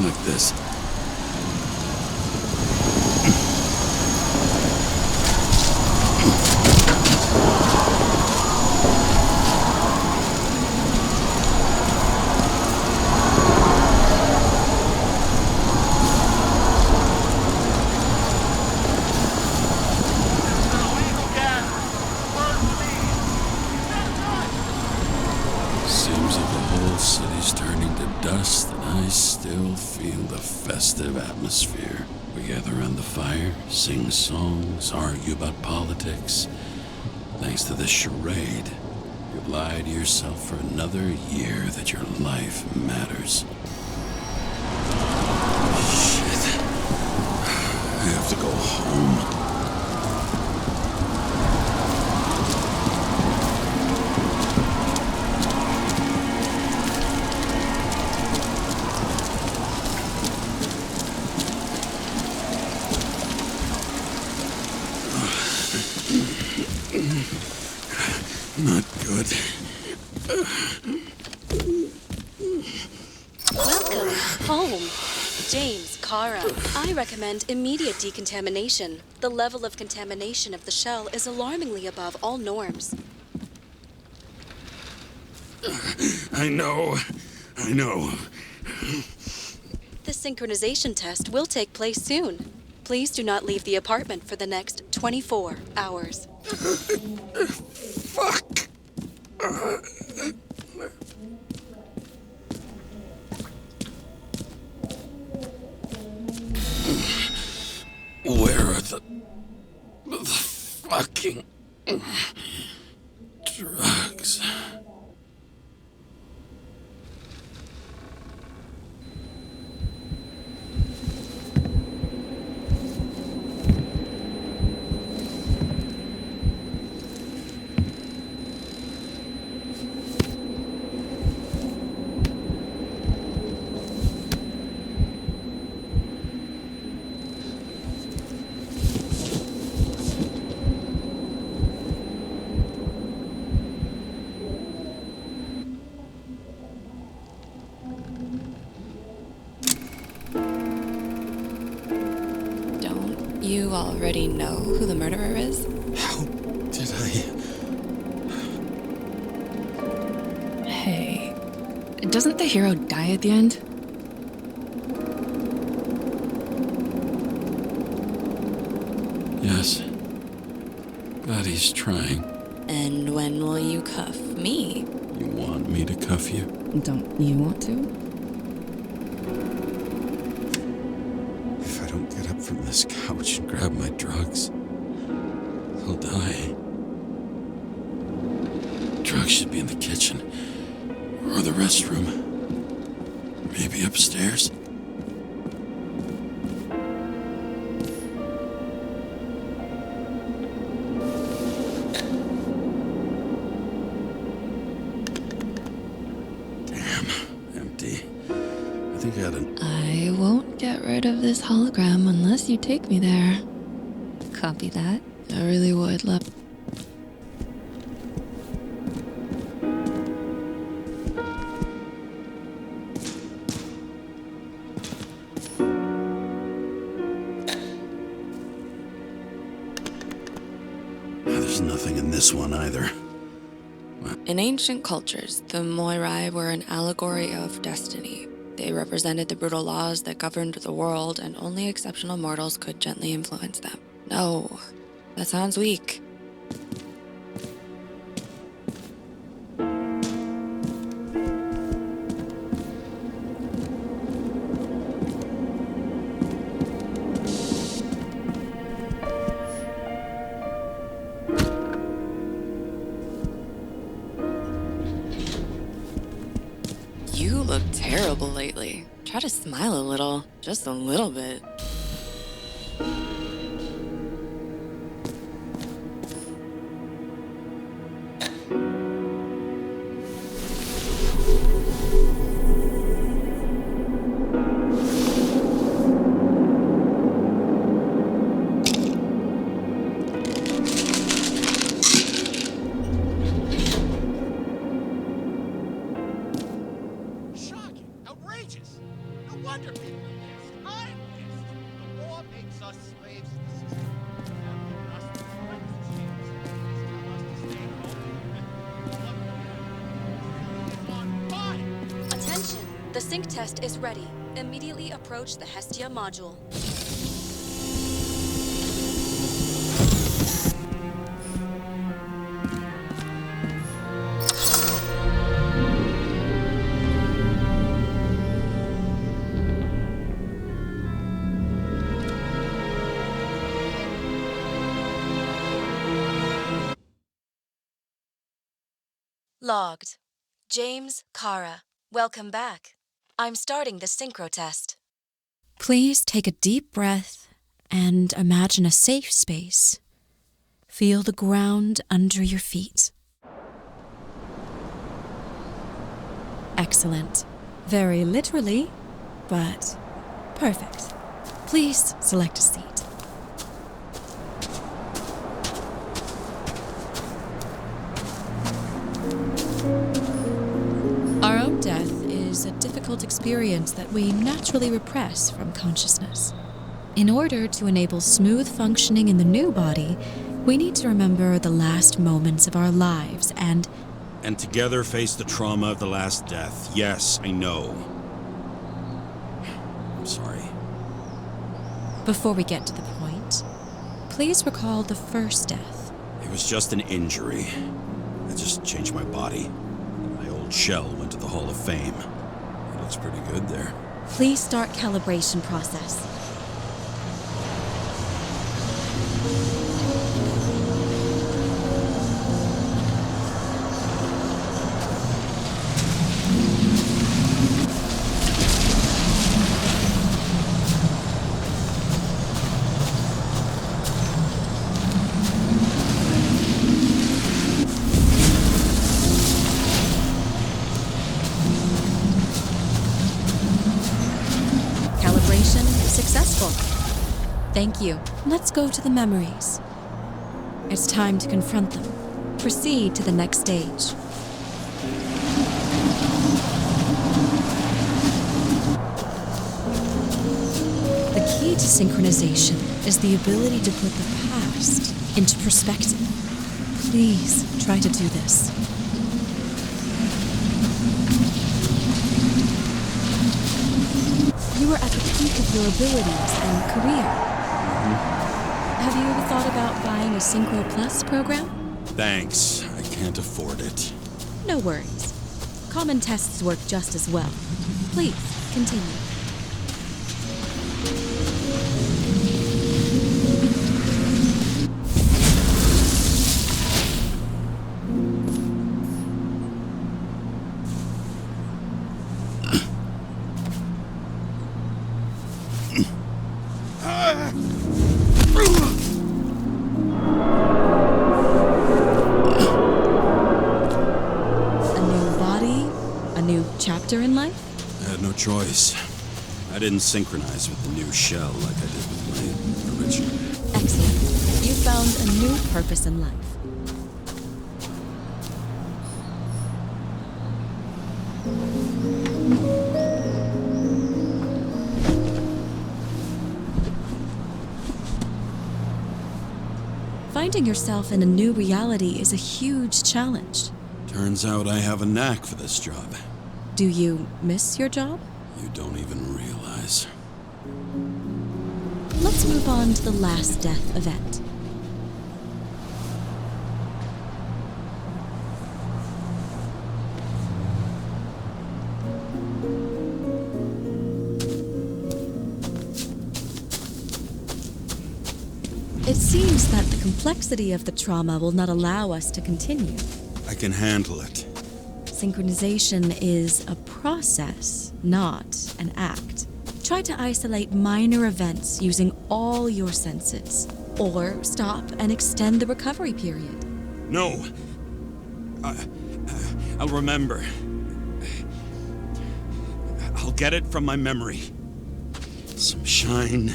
Like this. Seems like the whole city's turning to dust, and I still feel the festive atmosphere. We gather around the fire, sing songs, argue about politics. Thanks to this charade, You've lied to yourself for another year that your life matters. Shit. I have to go home. Not good. Welcome home. James, Kara. I recommend immediate decontamination. The level of contamination of the shell is alarmingly above all norms. I know. The synchronization test will take place soon. Please do not leave the apartment for the next 24 hours. Fuck! Where are the fucking drugs? You already know who the murderer is? How did I? Hey, doesn't the hero die at the end? Yes. But he's trying. And when will you cuff me? You want me to cuff you? Don't you want to? If I don't get up from this couch and grab my drugs, I'll die. Drugs should be in the kitchen. Or the restroom. Maybe upstairs. Damn, empty. I think I had an... I won't get rid of this hologram unless you take me there. Copy that. I really would love... There's nothing in this one either. In ancient cultures, the Moirai were an allegory of destiny. They represented the brutal laws that governed the world, and only exceptional mortals could gently influence them. No, that sounds weak. You look terrible lately. Try to smile a little, just a little bit. The sync test is ready. Immediately approach the Hestia module. Logged. James, Kara, welcome back. I'm starting the synchro test. Please take a deep breath and imagine a safe space. Feel the ground under your feet. Excellent. Very literally, but perfect. Please select a seat. Our own death is a difficult experience that we naturally repress from consciousness. In order to enable smooth functioning in the new body, we need to remember the last moments of our lives and together face the trauma of the last death. Yes, I know. I'm sorry. Before we get to the point, please recall the first death. It was just an injury. I just changed my body. My old shell went to the Hall of Fame. It looks pretty good there. Please start calibration process. Successful. Thank you. Let's go to the memories. It's time to confront them. Proceed to the next stage. The key to synchronization is the ability to put the past into perspective. Please try to do this. You are at the peak of your abilities and career. Have you ever thought about buying a Synchro Plus program? Thanks. I can't afford it. No worries. Common tests work just as well. Please, continue. Chapter in life? I had no choice. I didn't synchronize with the new shell like I did with my original. Excellent. You found a new purpose in life. Finding yourself in a new reality is a huge challenge. Turns out I have a knack for this job. Do you miss your job? You don't even realize. Let's move on to the last death event. It seems that the complexity of the trauma will not allow us to continue. I can handle it. Synchronization is a process, not an act. Try to isolate minor events using all your senses, or stop and extend the recovery period. No. I'll remember. I'll get it from my memory. Some shine,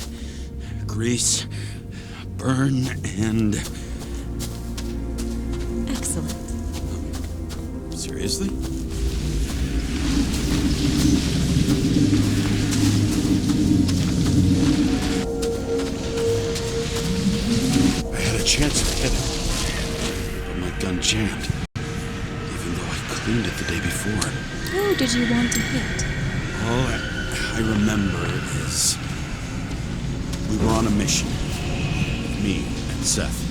grease, burn, and... Excellent. Seriously? I had a chance to hit it, but my gun jammed, even though I cleaned it the day before. Who did you want to hit? All I remember is we were on a mission, me and Seth.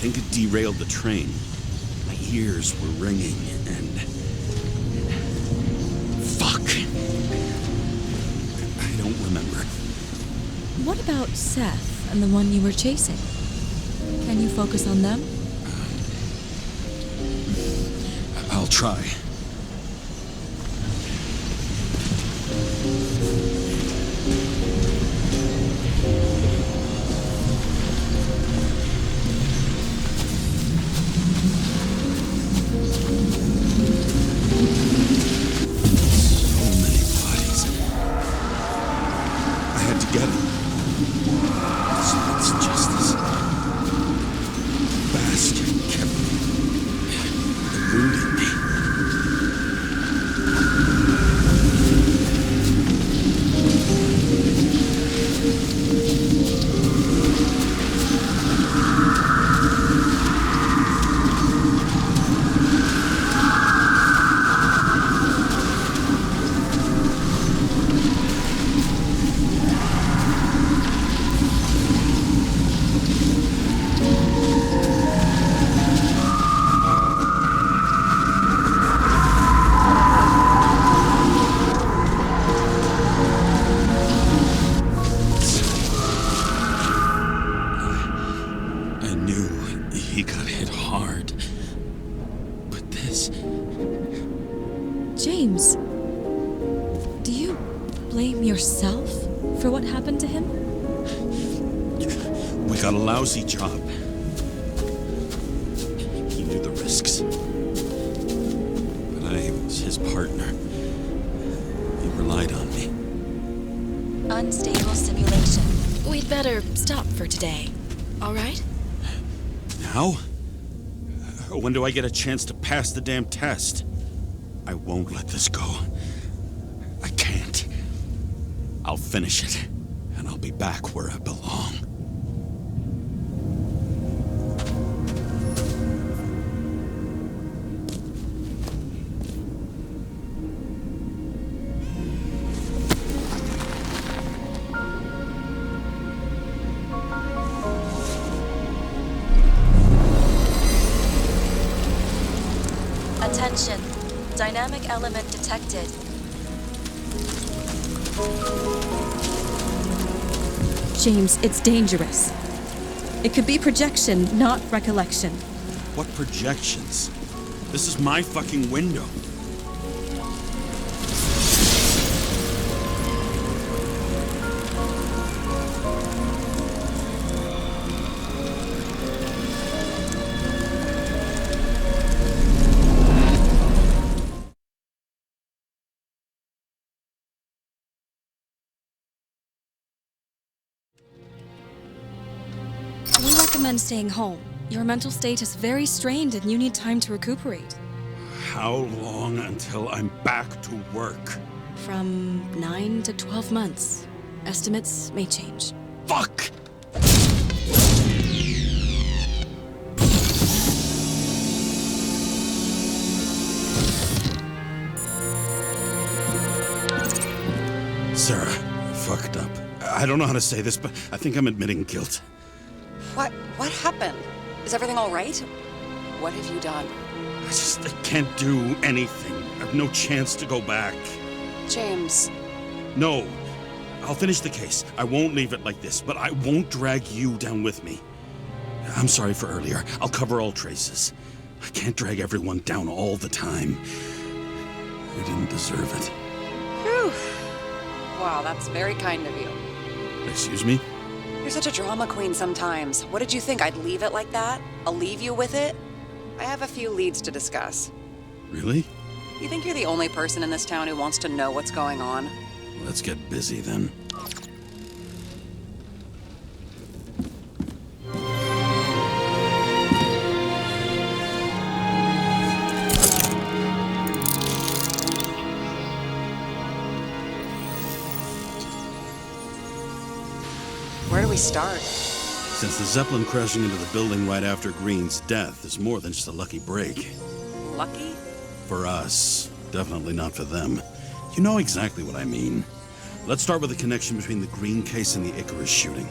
think it derailed the train. My ears were ringing and... Fuck! I don't remember. What about Seth and the one you were chasing? Can you focus on them? I'll try. Get him. It's justice. Bastard kept eluding me. James, do you blame yourself for what happened to him? We got a lousy job. He knew the risks. But I was his partner. He relied on me. Unstable simulation. We'd better stop for today. All right? Now? When do I get a chance to pass the damn test? I won't let this go. I can't. I'll finish it, and I'll be back where I belong. Attention. Dynamic element detected. James, it's dangerous. It could be projection, not recollection. What projections? This is my fucking window. We recommend staying home. Your mental state is very strained and you need time to recuperate. How long until I'm back to work? From 9 to 12 months. Estimates may change. Fuck! Sarah, fucked up. I don't know how to say this, but I think I'm admitting guilt. What happened? Is everything all right? What have you done? I can't do anything. I have no chance to go back. James. No. I'll finish the case. I won't leave it like this, but I won't drag you down with me. I'm sorry for earlier. I'll cover all traces. I can't drag everyone down all the time. We didn't deserve it. Whew. Wow, that's very kind of you. Excuse me? You're such a drama queen sometimes. What did you think, I'd leave it like that? I'll leave you with it? I have a few leads to discuss. Really? You think you're the only person in this town who wants to know what's going on? Let's get busy then. Where do we start? Since the Zeppelin crashing into the building right after Green's death is more than just a lucky break. Lucky? For us. Definitely not for them. You know exactly what I mean. Let's start with the connection between the Green case and the Icarus shooting.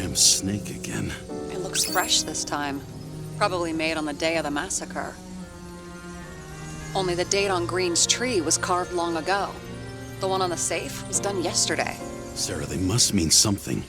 damn snake again. It looks fresh this time. Probably made on the day of the massacre. Only the date on Green's tree was carved long ago. The one on the safe was done yesterday. Sarah, they must mean something.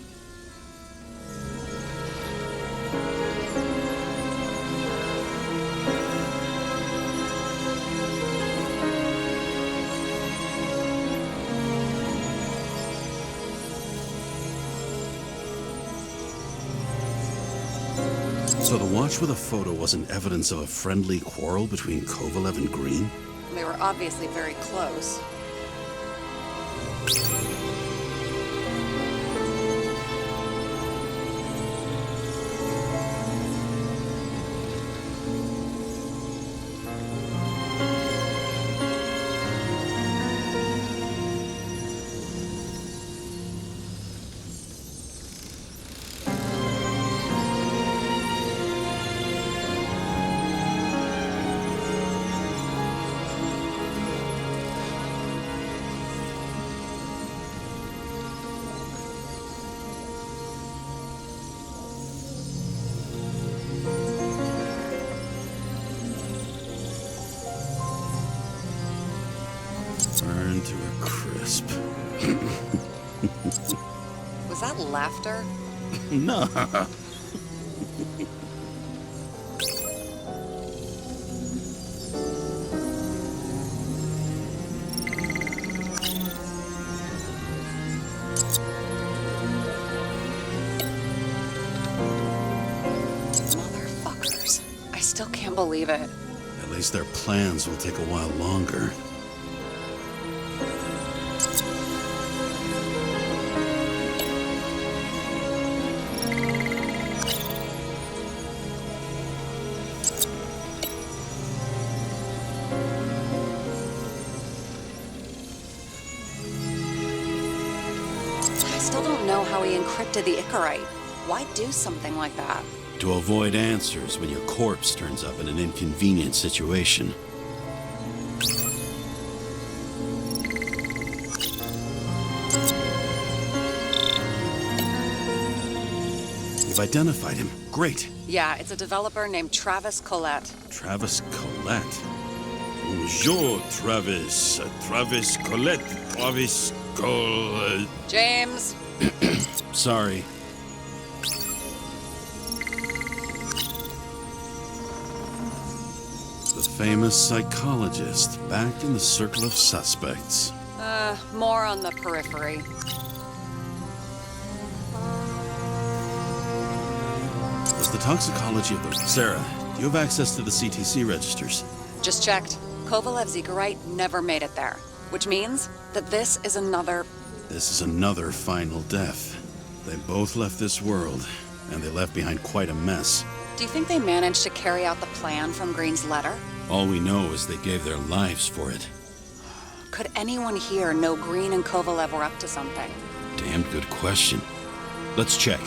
So the watch with a photo wasn't evidence of a friendly quarrel between Kovalev and Green? They were obviously very close. Burn to a crisp. Was that laughter? No. Motherfuckers. I still can't believe it. At least their plans will take a while longer. I still don't know how he encrypted the Icarite. Why do something like that? To avoid answers when your corpse turns up in an inconvenient situation. You've identified him. Great. Yeah, it's a developer named Travis Collette. Travis Collette. Bonjour, Travis. Travis Collette. Travis Collette. James. Sorry. The famous psychologist, back in the circle of suspects. More on the periphery. Was the toxicology of the... Sarah, do you have access to the CTC registers? Just checked. Kovalev's Icarite never made it there. Which means that this is another... This is another final death. They both left this world, and they left behind quite a mess. Do you think they managed to carry out the plan from Green's letter? All we know is they gave their lives for it. Could anyone here know Green and Kovalev were up to something? Damn good question. Let's check.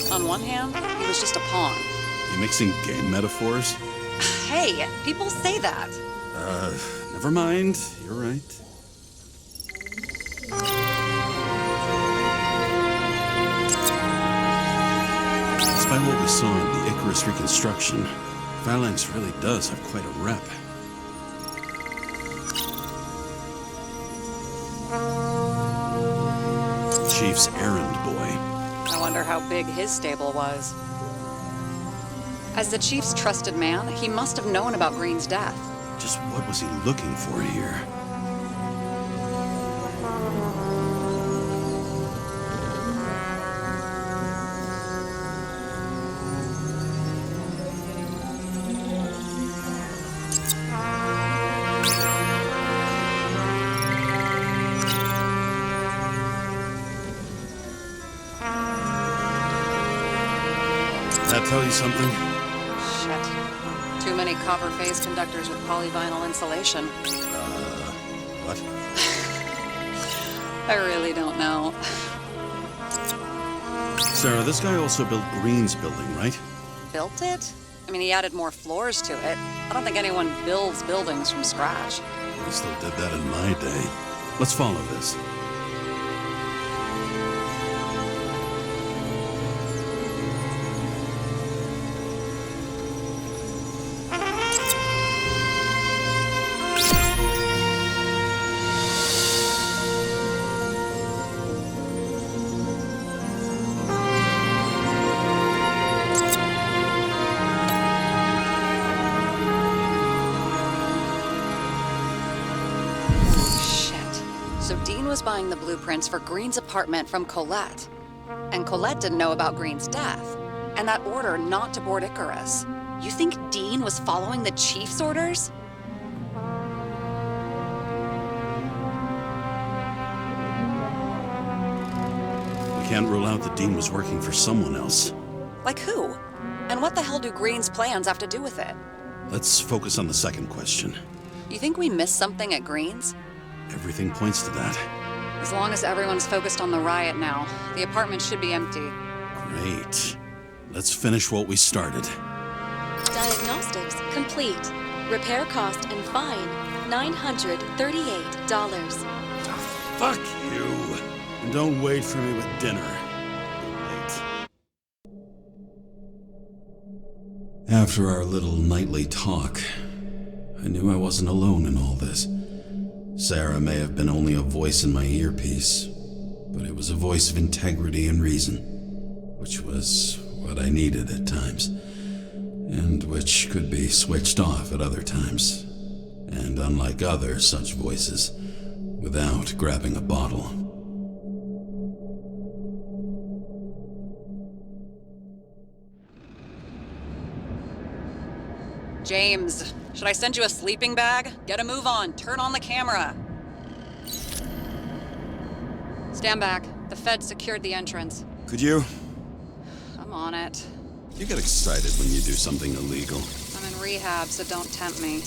On one hand, he was just a pawn. You mixing game metaphors? Hey, people say that. Never mind. You're right. Despite what we saw in the Icarus reconstruction, Phalanx really does have quite a rep. Chief's errand boy. I wonder how big his stable was. As the chief's trusted man, he must have known about Green's death. Just what was he looking for here? you something? Shit. Too many copper phase conductors with polyvinyl insulation. What? I really don't know. Sarah, this guy also built Green's building, right? Built it? I mean, he added more floors to it. I don't think anyone builds buildings from scratch. I still did that in my day. Let's follow this. Buying the blueprints for Green's apartment from Colette. And Colette didn't know about Green's death. And that order not to board Icarus. You think Dean was following the chief's orders? We can't rule out that Dean was working for someone else. Like who? And what the hell do Green's plans have to do with it? Let's focus on the second question. You think we missed something at Green's? Everything points to that. As long as everyone's focused on the riot now, the apartment should be empty. Great. Let's finish what we started. Diagnostics complete. Repair cost and fine, $938. Fuck you! And don't wait for me with dinner. Late. After our little nightly talk, I knew I wasn't alone in all this. Sarah may have been only a voice in my earpiece, but it was a voice of integrity and reason, which was what I needed at times, and which could be switched off at other times, and unlike other such voices, without grabbing a bottle. James, should I send you a sleeping bag? Get a move on. Turn on the camera. Stand back. The Fed secured the entrance. Could you? I'm on it. You get excited when you do something illegal. I'm in rehab, so don't tempt me.